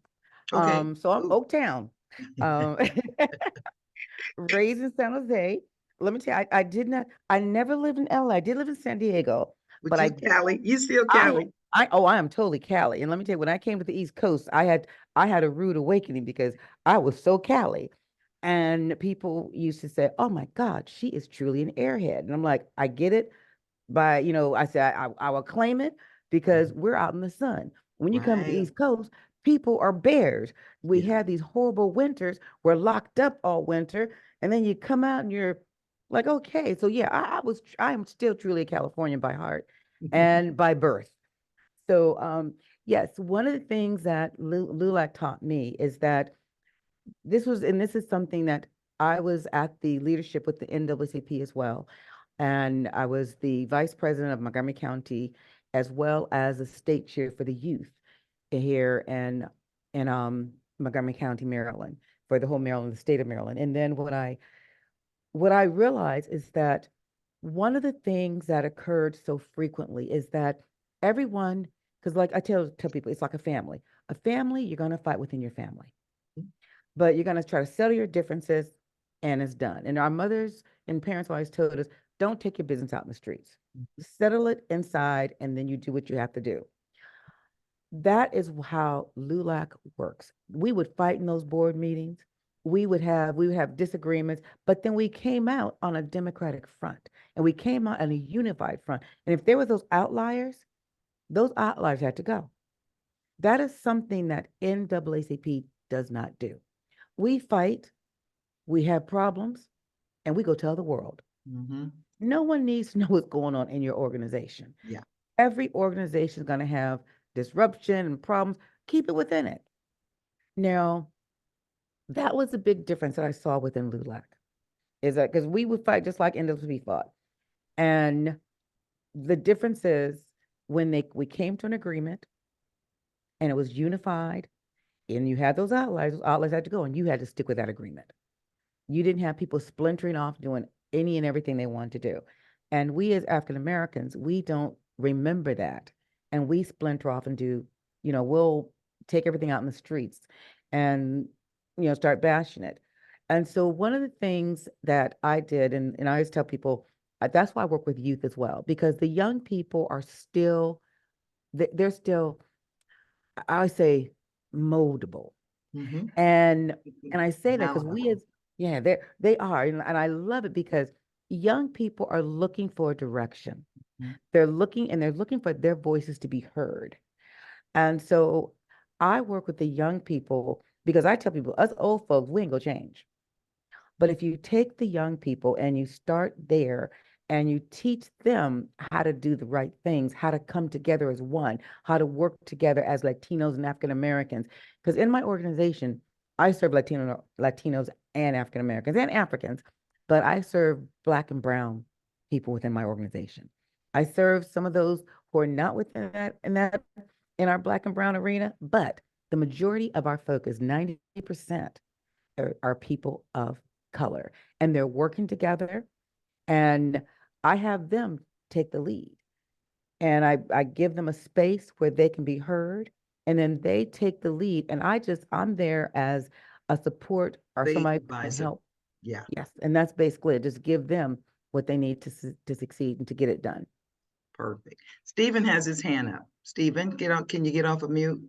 okay. So I'm Ooh. Oaktown. Um, raised in San Jose. Let me tell you, I never lived in LA. I did live in San Diego, But but you Cali, you still Cali. I am totally Cali. And let me tell you, when I came to the East Coast, I had a rude awakening because I was so Cali. And people used to say, "Oh my God, she is truly an airhead." And I'm like, I get it. I said I will claim it because we're out in the sun. When you come to the Right. East Coast, people are bears. We Yeah. had these horrible winters. We're locked up all winter, and then you come out and you're like, okay. So yeah, I am still truly a Californian by heart and by birth. So yes, one of the things that LULAC taught me is that this is something that I was at the leadership with the NAACP as well. And I was the vice president of Montgomery County, as well as the state chair for the youth here in Montgomery County, Maryland, for the whole Maryland, the state of Maryland. And then what I realized is that one of the things that occurred so frequently is that everyone, because like I tell people, it's like a family. A family, you're going to fight within your family, but you're going to try to settle your differences, and it's done. And our mothers and parents always told us, don't take your business out in the streets. Settle it inside, and then you do what you have to do. That is how LULAC works. We would fight in those board meetings. We would have disagreements, but then we came out on a democratic front, and we came out on a unified front. And if there were those outliers had to go. That is something that NAACP does not do. We fight, we have problems, and we go tell the world. Mm-hmm. No one needs to know what's going on in your organization. Yeah. Every organization is going to have disruption and problems. Keep it within it. Now, that was a big difference that I saw within LULAC, is that because we would fight just like NAACP fought. And the difference is when we came to an agreement and it was unified, and you had those outliers had to go, and you had to stick with that agreement. You didn't have people splintering off doing any and everything they wanted to do. And we as African Americans, we don't remember that. And we splinter off and do, we'll take everything out in the streets and, start bashing it. And so one of the things that I did, and I always tell people, that's why I work with youth as well, because the young people are still, they're still, I always say, moldable. Mm-hmm. And I say that because Malleable. they are, and I love it because young people are looking for a direction. Mhm. They're looking for their voices to be heard. And so I work with the young people because I tell people, us old folks, we ain't gonna change. But if you take the young people and you start there and you teach them how to do the right things, how to come together as one, how to work together as Latinos and African Americans. Because in my organization, I serve Latinos and African Americans and Africans, but I serve Black and Brown people within my organization. I serve some of those who are not within in our Black and Brown arena, but the majority of our focus, 90%, are people of color, and they're working together, and I have them take the lead, and I give them a space where they can be heard, and then they take the lead, and I'm there as a support or Lead somebody who can advisor. help. Yeah. Yes, and that's basically it. Just give them what they need to succeed and to get it done. Perfect. Stephen has his hand up. Stephen, can you get off of mute?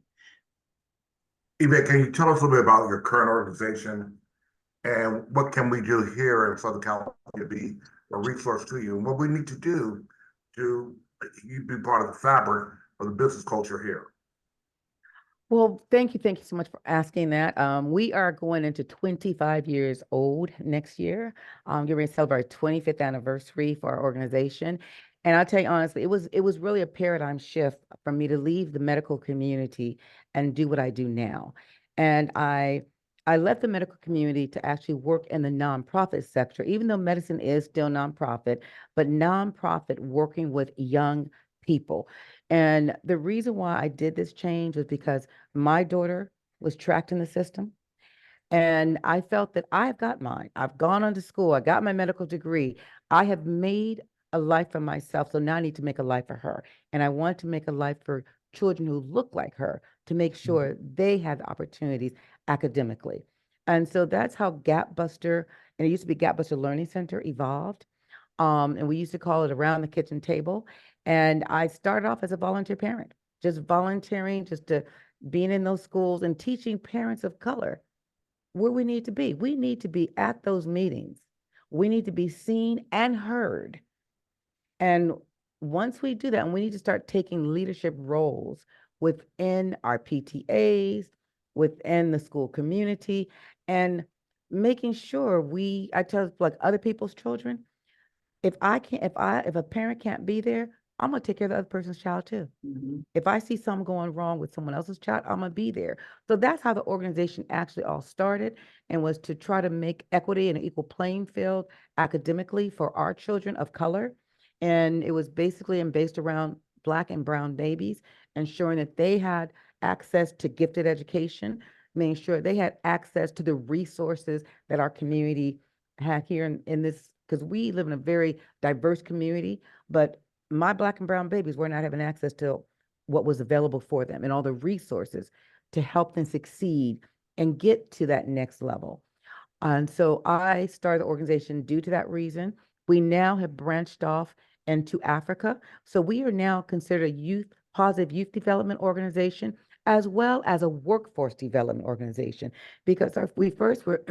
Yvette, can you tell us a little bit about your current organization and what can we do here in Southern California to be a resource to you, and what we need to do to you be part of the fabric of the business culture here? Well, thank you so much for asking that. We are going into 25 years old next year. Getting ready to celebrate our 25th anniversary for our organization. And I'll tell you honestly, it was really a paradigm shift for me to leave the medical community and do what I do now. And I left the medical community to actually work in the nonprofit sector, even though medicine is still nonprofit, but nonprofit working with young people. And the reason why I did this change was because my daughter was tracked in the system. And I felt that I've got mine. I've gone on to school. I got my medical degree. I have made a life for myself. So now I need to make a life for her. And I want to make a life for children who look like her to make sure they have the opportunities academically. And so that's how GapBuster, and it used to be GapBuster Learning Center, evolved. And we used to call it Around the Kitchen Table. And I started off as a volunteer parent, just volunteering, just to being in those schools and teaching parents of color where we need to be. We need to be at those meetings. We need to be seen and heard. And once we do that, and we need to start taking leadership roles within our PTAs, within the school community, and making sure I tell like other people's children, if a parent can't be there, I'm going to take care of the other person's child too. Mhm. If I see something going wrong with someone else's child, I'm going to be there. So that's how the organization actually all started, and was to try to make equity and an equal playing field academically for our children of color. And it was basically and based around Black and brown babies, ensuring that they had access to gifted education, making sure they had access to the resources that our community had here in this, because we live in a very diverse community, but my Black and brown babies were not having access to what was available for them and all the resources to help them succeed and get to that next level. And so I started the organization due to that reason. We now have branched off into Africa. So we are now considered a positive youth development organization, as well as a workforce development organization, because we first were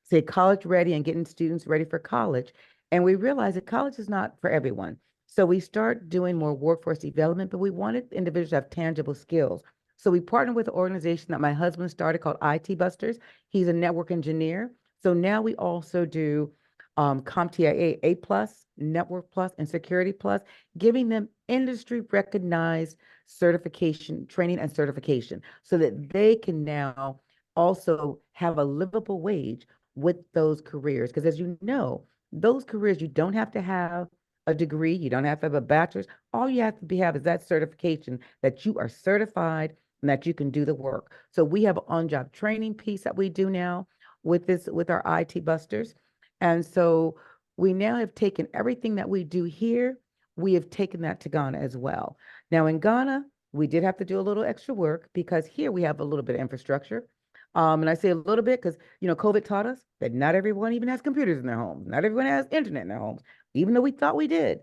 say college ready and getting students ready for college. And we realized that college is not for everyone. So we start doing more workforce development, but we wanted individuals to have tangible skills. So we partnered with an organization that my husband started called IT Busters. He's a network engineer. So now we also do CompTIA A plus, Network Plus, and Security Plus, giving them industry recognized certification, training and certification, so that they can now also have a livable wage with those careers. Because as you know, those careers, you don't have to have a degree, you don't have to have a bachelor's. All you have to have is that certification that you are certified and that you can do the work. So we have an on-job training piece that we do now with our IT Busters. And so we now have taken everything that we do here, we have taken that to Ghana as well. Now in Ghana, we did have to do a little extra work because here we have a little bit of infrastructure. And I say a little bit because, COVID taught us that not everyone even has computers in their homes. Not everyone has internet in their homes, even though we thought we did.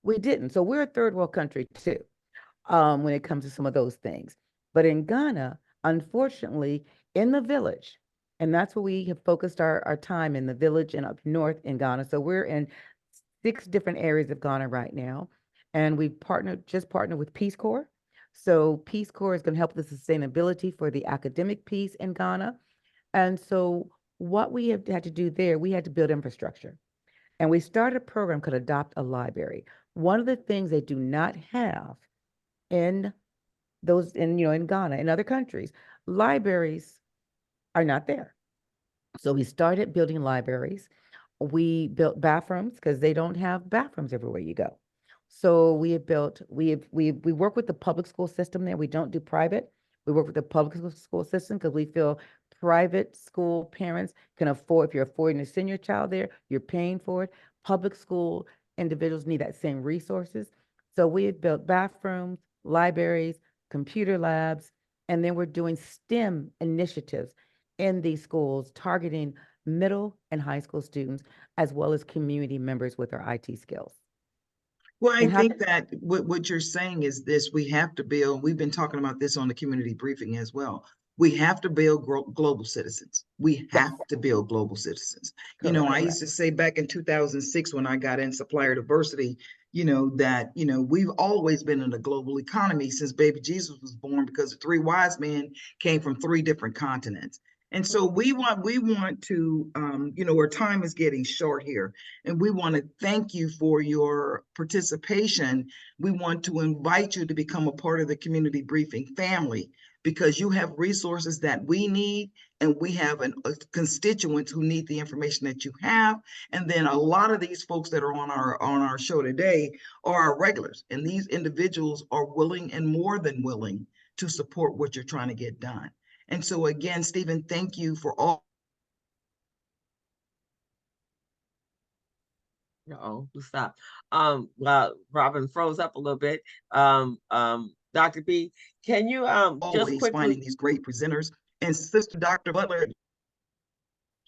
We didn't. So we're a third world country too, when it comes to some of those things. But in Ghana, unfortunately, in the village, and that's where we have focused our time, in the village and up north in Ghana. So we're in 6 different areas of Ghana right now. And we've just partnered with Peace Corps. So Peace Corps is going to help the sustainability for the academic piece in Ghana. And so what we have had to do there, we had to build infrastructure. And we started a program called Adopt a Library. One of the things they do not have in in Ghana, in other countries, libraries are not there. So we started building libraries. We built bathrooms because they don't have bathrooms everywhere you go. So we work with the public school system there. We don't do private. We work with the public school system because we feel private school parents can afford, if you're affording to send your child there, you're paying for it. Public school individuals need that same resources. So we have built bathrooms, libraries, computer labs, and then we're doing STEM initiatives in these schools, targeting middle and high school students, as well as community members with their IT skills. Well, I And how, think that what you're saying is this: we have to build, we've been talking about this on the community briefing as well. We have to build global citizens. We yes, have to build global citizens. I correct. used to say back in 2006 when I got in supplier diversity, that, we've always been in a global economy since baby Jesus was born, because the 3 wise men came from 3 different continents. And so we want to, our time is getting short here, and we want to thank you for your participation. We want to invite you to become a part of the community briefing family, because you have resources that we need, and we have constituents who need the information that you have. And then a lot of these folks that are on our show today are our regulars, and these individuals are willing and more than willing to support what you're trying to get done. And so again, Stephen, thank you for all. Stop. Robin froze up a little bit. Dr. B, can you just Always quickly? finding these great presenters. And Sister Dr. Butler.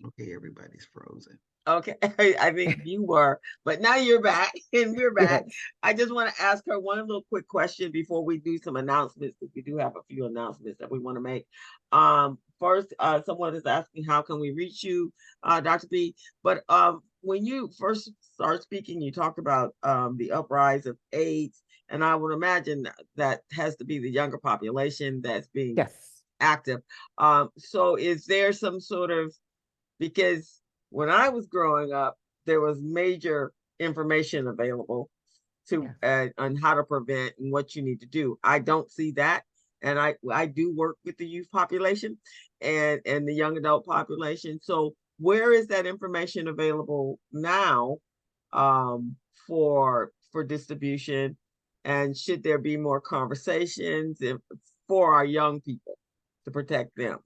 Okay, everybody's frozen. Okay, I think you were, but now you're back and we're back. Yes. I just want to ask her one little quick question before we do some announcements, because we do have a few announcements that we want to make. First, someone is asking, how can we reach you, Dr. B? But when you first start speaking, you talked about the uprise of AIDS, and I would imagine that has to be the younger population that's being Yes. active. So is there some sort of, because when I was growing up, there was major information available to on how to prevent and what you need to do. I don't see that. And I do work with the youth population and the young adult population. So where is that information available now for distribution? And should there be more conversations for our young people to protect them?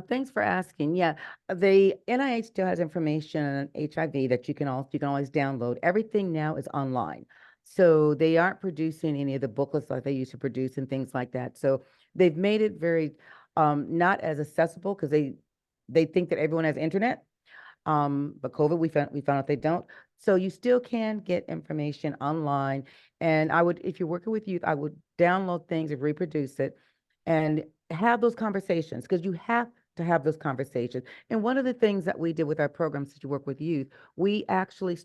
Thanks for asking. Yeah, the NIH still has information on HIV that you can always download. Everything now is online. So they aren't producing any of the booklets like they used to produce and things like that. So they've made it very not as accessible because they think that everyone has internet. But COVID, we found out they don't. So you still can get information online. And I would, if you're working with youth, I would download things and reproduce it and have those conversations, because you have to have those conversations. And one of the things that we did with our programs to work with youth, we actually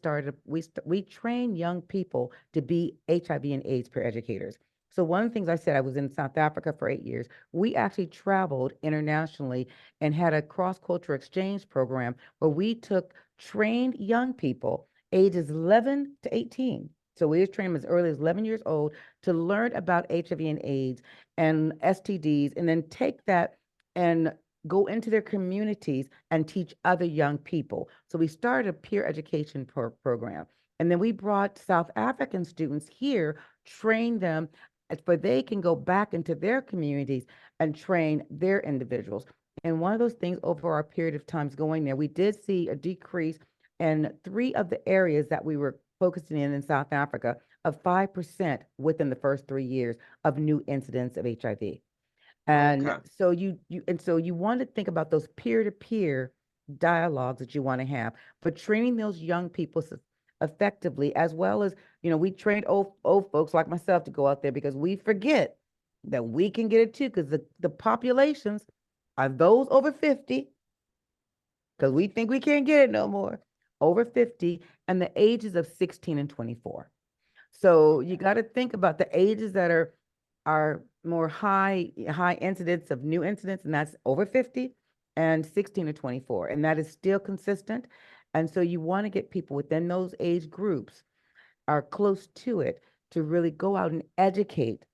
we train young people to be HIV and AIDS peer educators. So one of the things I said, I was in South Africa for 8 years. We actually traveled internationally and had a cross-cultural exchange program where we took trained young people ages 11 to 18. So we trained them as early as 11 years old to learn about HIV and AIDS and STDs, and then take that and go into their communities and teach other young people. So we started a peer education program. And then we brought South African students here, trained them for they can go back into their communities and train their individuals. And one of those things over our period of times going there, we did see a decrease in 3 of the areas that we were focusing in South Africa of 5% within the first 3 years of new incidents of HIV. And Okay. so you want to think about those peer-to-peer dialogues that you want to have, but training those young people effectively, as well as, we trained old folks like myself to go out there because we forget that we can get it too, because the populations are those over 50, because we think we can't get it no more, over 50, and the ages of 16 and 24. So you got to think about the ages that are more high incidence of new incidents, and that's over 50 and 16 to 24, and that is still consistent. And so you want to get people within those age groups are close to it to really go out and educate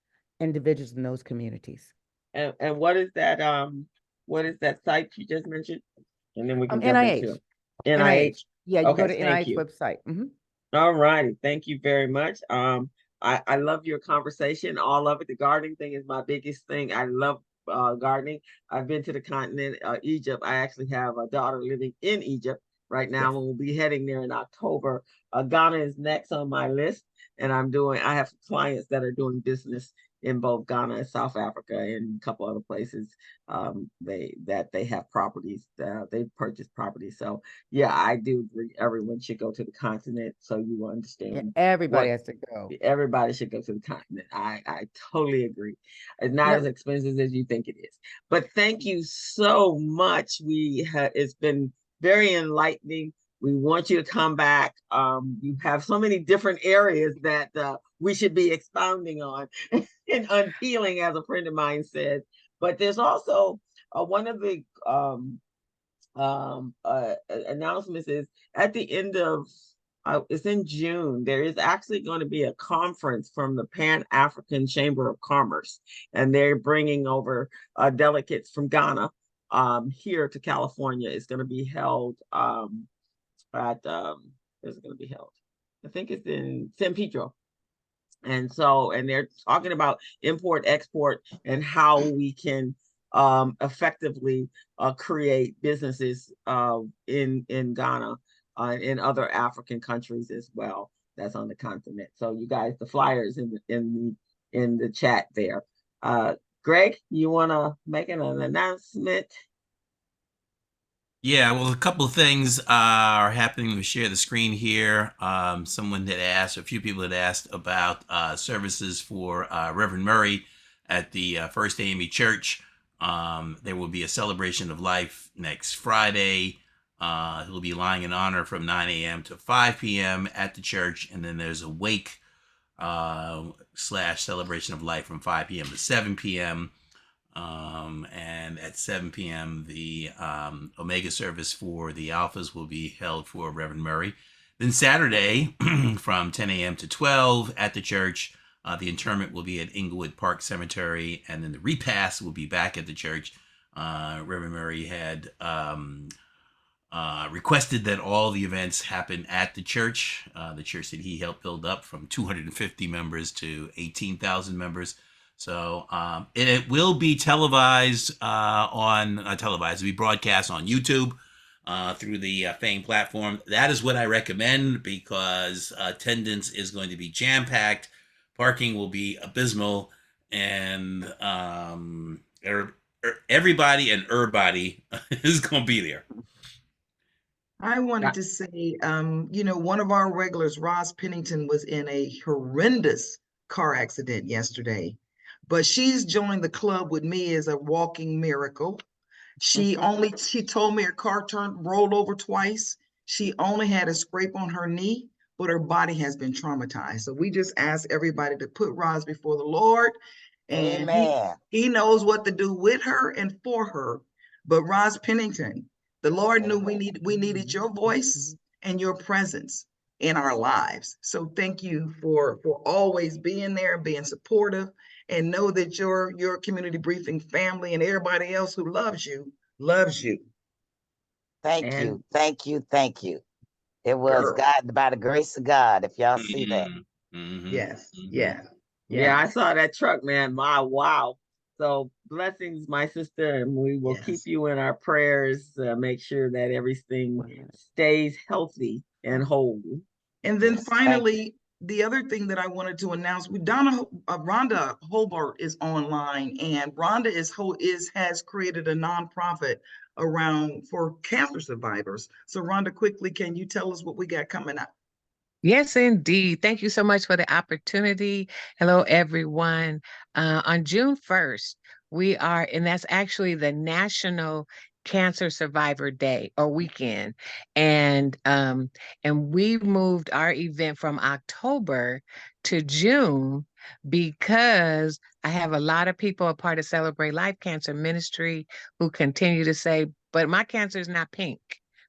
individuals in those communities. And what is that site you just mentioned? And then we can jump NIH. into it. NIH. Yeah, you go Okay, to thank NIH you. website. All righty. Thank you very much. I love your conversation, all of it. The gardening thing is my biggest thing. I love gardening. I've been to the continent, Egypt. I actually have a daughter living in Egypt right now. Yes. We'll be heading there in October. Ghana is next on my list, and I have clients that are doing business in both Ghana and South Africa and a couple other places. They have properties, they purchased properties. So yeah, I do agree. Everyone should go to the continent so you understand. Yeah, everybody has to go. Everybody should go to the continent. I totally agree. It's not as expensive as you think it is. But thank you so much. It's been very enlightening. We want you to come back. You have so many different areas that we should be expounding on and unpeeling, as a friend of mine said. But there's also one of the announcements is at the end of it's in June. There is actually going to be a conference from the Pan-African Chamber of Commerce, and they're bringing over delegates from Ghana here to California. It's going to be held where's it going to be held? I think it's in San Pedro. And they're talking about import, export, and how we can effectively create businesses in Ghana and other African countries as well. That's on the continent. So you guys, the flyers in the chat there. Greg, you want to make an announcement? Yeah, well, a couple of things are happening. We share the screen here. Someone had asked, a few people had asked about services for Reverend Murray at the First AME Church. There will be a celebration of life next Friday. He'll be lying in honor from 9 a.m. to 5 p.m. at the church. And then there's a wake / celebration of life from 5 p.m. to 7 p.m. And at 7 p.m., the Omega service for the Alphas will be held for Reverend Murray. Then Saturday from 10 a.m. to 12 at the church. The interment will be at Inglewood Park Cemetery, and then the repast will be back at the church. Reverend Murray had requested that all the events happen at the church that he helped build up from 250 members to 18,000 members. So it will be televised it'll be broadcast on YouTube through the FAME platform. That is what I recommend because attendance is going to be jam-packed, parking will be abysmal, and everybody and everybody is going to be there. I wanted to say, one of our regulars, Roz Pennington, was in a horrendous car accident yesterday, but she's joined the club with me as a walking miracle. She told me her car rolled over twice. She only had a scrape on her knee, but her body has been traumatized. So we just ask everybody to put Roz before the Lord, and he knows what to do with her and for her. But Roz Pennington, the Lord knew we needed your voice and your presence in our lives. So thank you for always being there, being supportive, and know that your community briefing family and everybody else who loves you. Thank you. It was God, by the grace of God, if y'all see that. Yes. Yeah, I saw that truck, man. Wow. So blessings, my sister, and we will keep you in our prayers. Make sure that everything stays healthy and whole. And then finally, the other thing that I wanted to announce, Rhonda Hobart is online, and Rhonda has created a nonprofit for cancer survivors. So Rhonda, quickly, can you tell us what we got coming up? Yes, indeed. Thank you so much for the opportunity. Hello, everyone. On June 1st, and that's actually the National Cancer Survivor Day or weekend. And we moved our event from October to June because I have a lot of people a part of Celebrate Life Cancer Ministry who continue to say, but my cancer is not pink.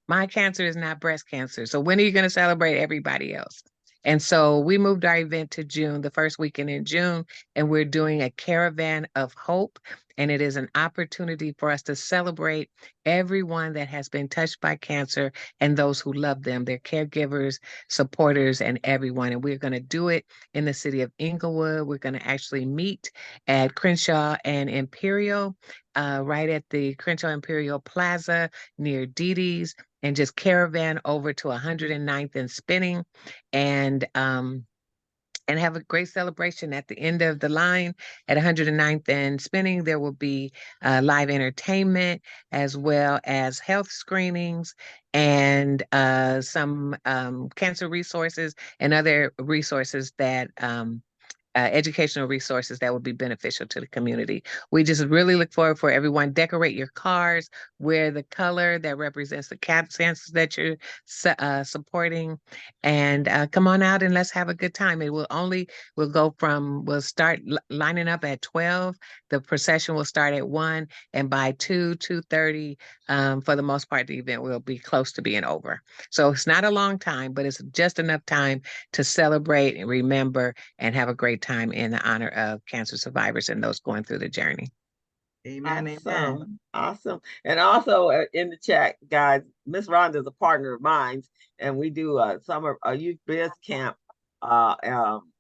My cancer is not breast cancer. So when are you going to celebrate everybody else? And so we moved our event to June, the first weekend in June, and we're doing a Caravan of Hope. And it is an opportunity for us to celebrate everyone that has been touched by cancer and those who love them, their caregivers, supporters, and everyone. And we're going to do it in the city of Inglewood. We're going to actually meet at Crenshaw and Imperial, right at the Crenshaw Imperial Plaza near Dee Dee's, and just caravan over to 109th and Spinning, and have a great celebration at the end of the line at 109th and Spinning. There will be live entertainment as well as health screenings and some cancer resources and other resources that educational resources that would be beneficial to the community. We just really look forward for everyone. Decorate your cars, wear the color that represents the cancer that you're supporting, and come on out and let's have a good time. We'll start lining up at 12. The procession will start at 1, and by 2:30, for the most part, the event will be close to being over. So it's not a long time, but it's just enough time to celebrate and remember and have a great time in the honor of cancer survivors and those going through the journey. Amen. Awesome. And also in the chat, guys, Miss Rhonda is a partner of mine, and we do a youth biz camp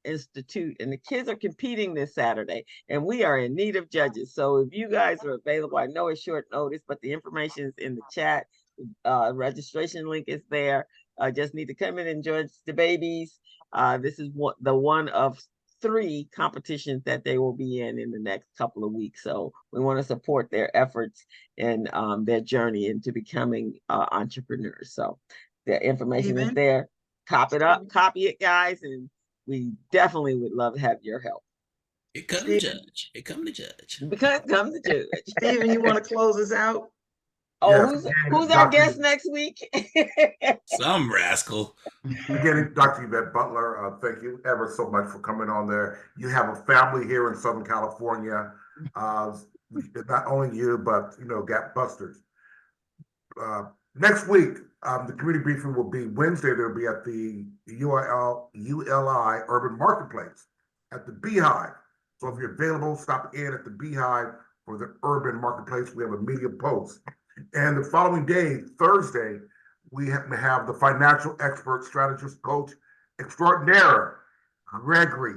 institute, and the kids are competing this Saturday, and we are in need of judges. So if you guys are available, I know it's short notice, but the information is in the chat. Registration link is there. Just need to come in and judge the babies. This is one of 3 competitions that they will be in the next couple of weeks. So we want to support their efforts and their journey into becoming entrepreneurs. So the information is there. Copy it, guys, and we definitely would love to have your help. Come to judge. Come to judge. Come to judge. Steven, you want to close us out? Oh, yes, who's our guest next week? Some rascal. Again, Dr. Yvette Butler, thank you ever so much for coming on there. You have a family here in Southern California. Not only you, but GapBusters. Next week, The community briefing will be Wednesday. They'll be at the ULI Urban Marketplace at the Beehive. So if you're available, stop in at the Beehive for the Urban Marketplace. We have a media post. And the following day, Thursday, we have the financial expert, strategist, coach extraordinaire, Gregory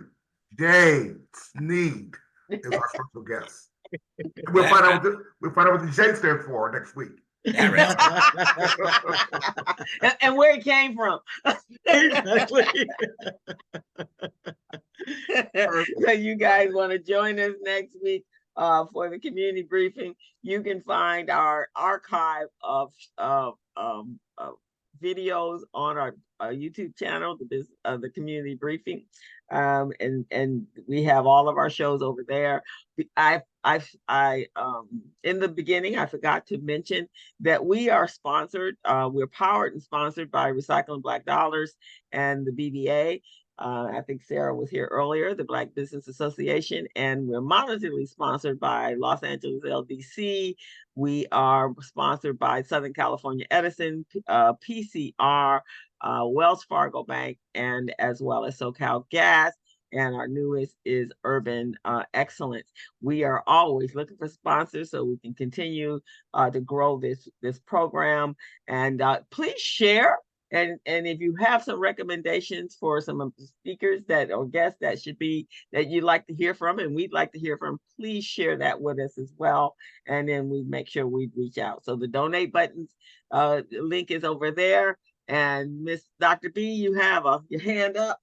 J. Sneed is our special guest. We'll find out what the J stands for next week. Yeah, right. And where it came from. Exactly. So you guys want to join us next week for the community briefing? You can find our archive of videos on our YouTube channel, the community briefing, and we have all of our shows over there. I in the beginning, I forgot to mention that we are sponsored. We're powered and sponsored by Recycling Black Dollars and the BBA. I think Sarah was here earlier, the Black Business Association, and we're monetarily sponsored by Los Angeles LDC. We are sponsored by Southern California Edison, PCR, Wells Fargo Bank, and as well as SoCal Gas. And our newest is Urban Excellence. We are always looking for sponsors so we can continue to grow this program. And please share. And if you have some recommendations for some of the speakers or guests that you'd like to hear from, and we'd like to hear from, please share that with us as well. And then we make sure we reach out. So the donate buttons link is over there. And Miss Dr. B, you have your hand up.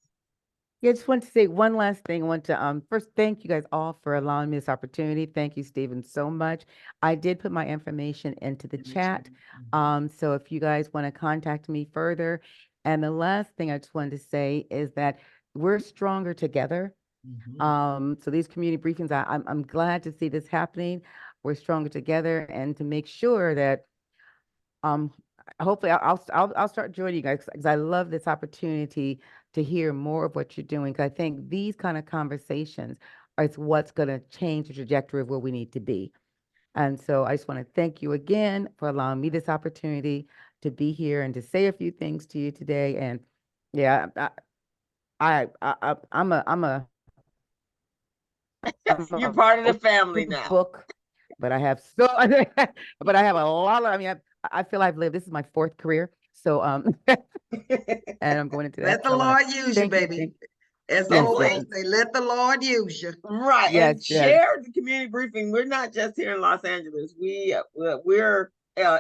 Yeah, I just want to say one last thing. I want to first thank you guys all for allowing me this opportunity. Thank you, Stephen, so much. I did put my information into the chat. So if you guys want to contact me further. And the last thing I just wanted to say is that we're stronger together. So these community briefings, I'm glad to see this happening. We're stronger together, and to make sure that hopefully I'll start joining you guys, because I love this opportunity to hear more of what you're doing. Because I think these kind of conversations is what's going to change the trajectory of where we need to be. And so I just want to thank you again for allowing me this opportunity to be here and to say a few things to you today. And yeah, You're part of the family now. Book, but I have but I have a lot of, I feel I've lived, this is my 4th career. So, and I'm going into that. Let the Lord use you, baby. As the old folks say, let the Lord use you. Right. Yes, and share the community briefing. We're not just here in Los Angeles. We're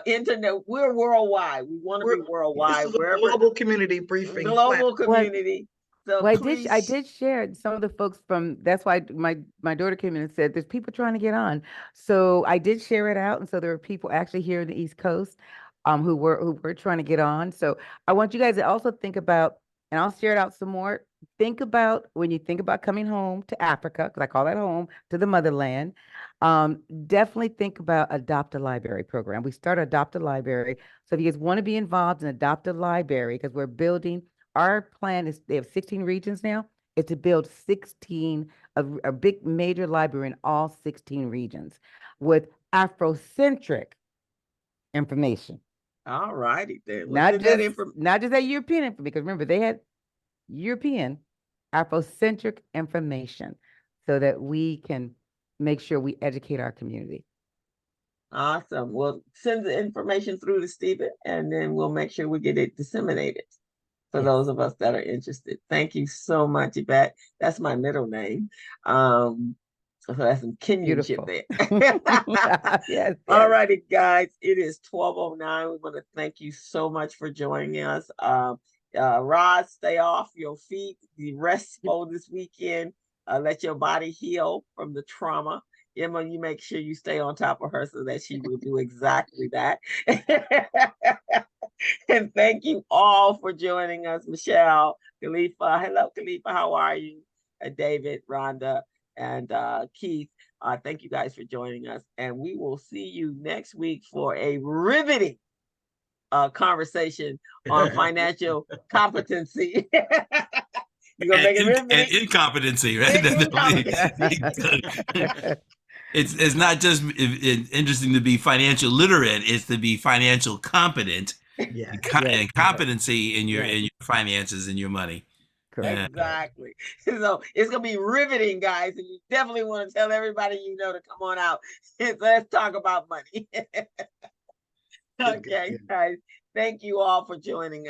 internet. We're worldwide. We want to be worldwide. This is a global community briefing. Global community. So well, I did share some of the folks from, that's why my daughter came in and said, there's people trying to get on. So I did share it out. And so there were people actually here in the East Coast who were trying to get on. So I want you guys to also think about, and I'll share it out some more. Think about, when you think about coming home to Africa, because I call that home, to the motherland, definitely think about Adopt a Library program. We start Adopt a Library. So if you guys want to be involved in Adopt a Library, because we're building, our plan is, they have 16 regions now, is to build 16, a big major library in all 16 regions with Afrocentric information. All righty then. Not just that European information, because remember, they had European Afrocentric information so that we can make sure we educate our community. Awesome. Well, send the information through to Stephen, and then we'll make sure we get it disseminated for those of us that are interested. Thank you so much, Yvette. That's my middle name. So that's some kinship there. Yes. All righty, guys. It is 12:09. We want to thank you so much for joining us. Rod, stay off your feet. The restful this weekend. Let your body heal from the trauma. Emma, you make sure you stay on top of her so that she will do exactly that. And thank you all for joining us. Michelle, Khalifa. Hello, Khalifa. How are you? David, Rhonda, and Keith. Thank you guys for joining us. And we will see you next week for a riveting conversation on financial competency. You're gonna make it riveting? And incompetency, right? It's not just interesting to be financial literate, it's to be financial competent. Yes. and competency in your finances and your money. Correct. Exactly. So it's gonna be riveting, guys, and you definitely want to tell everybody you know to come on out. Let's talk about money. Okay, guys. Thank you all for joining us.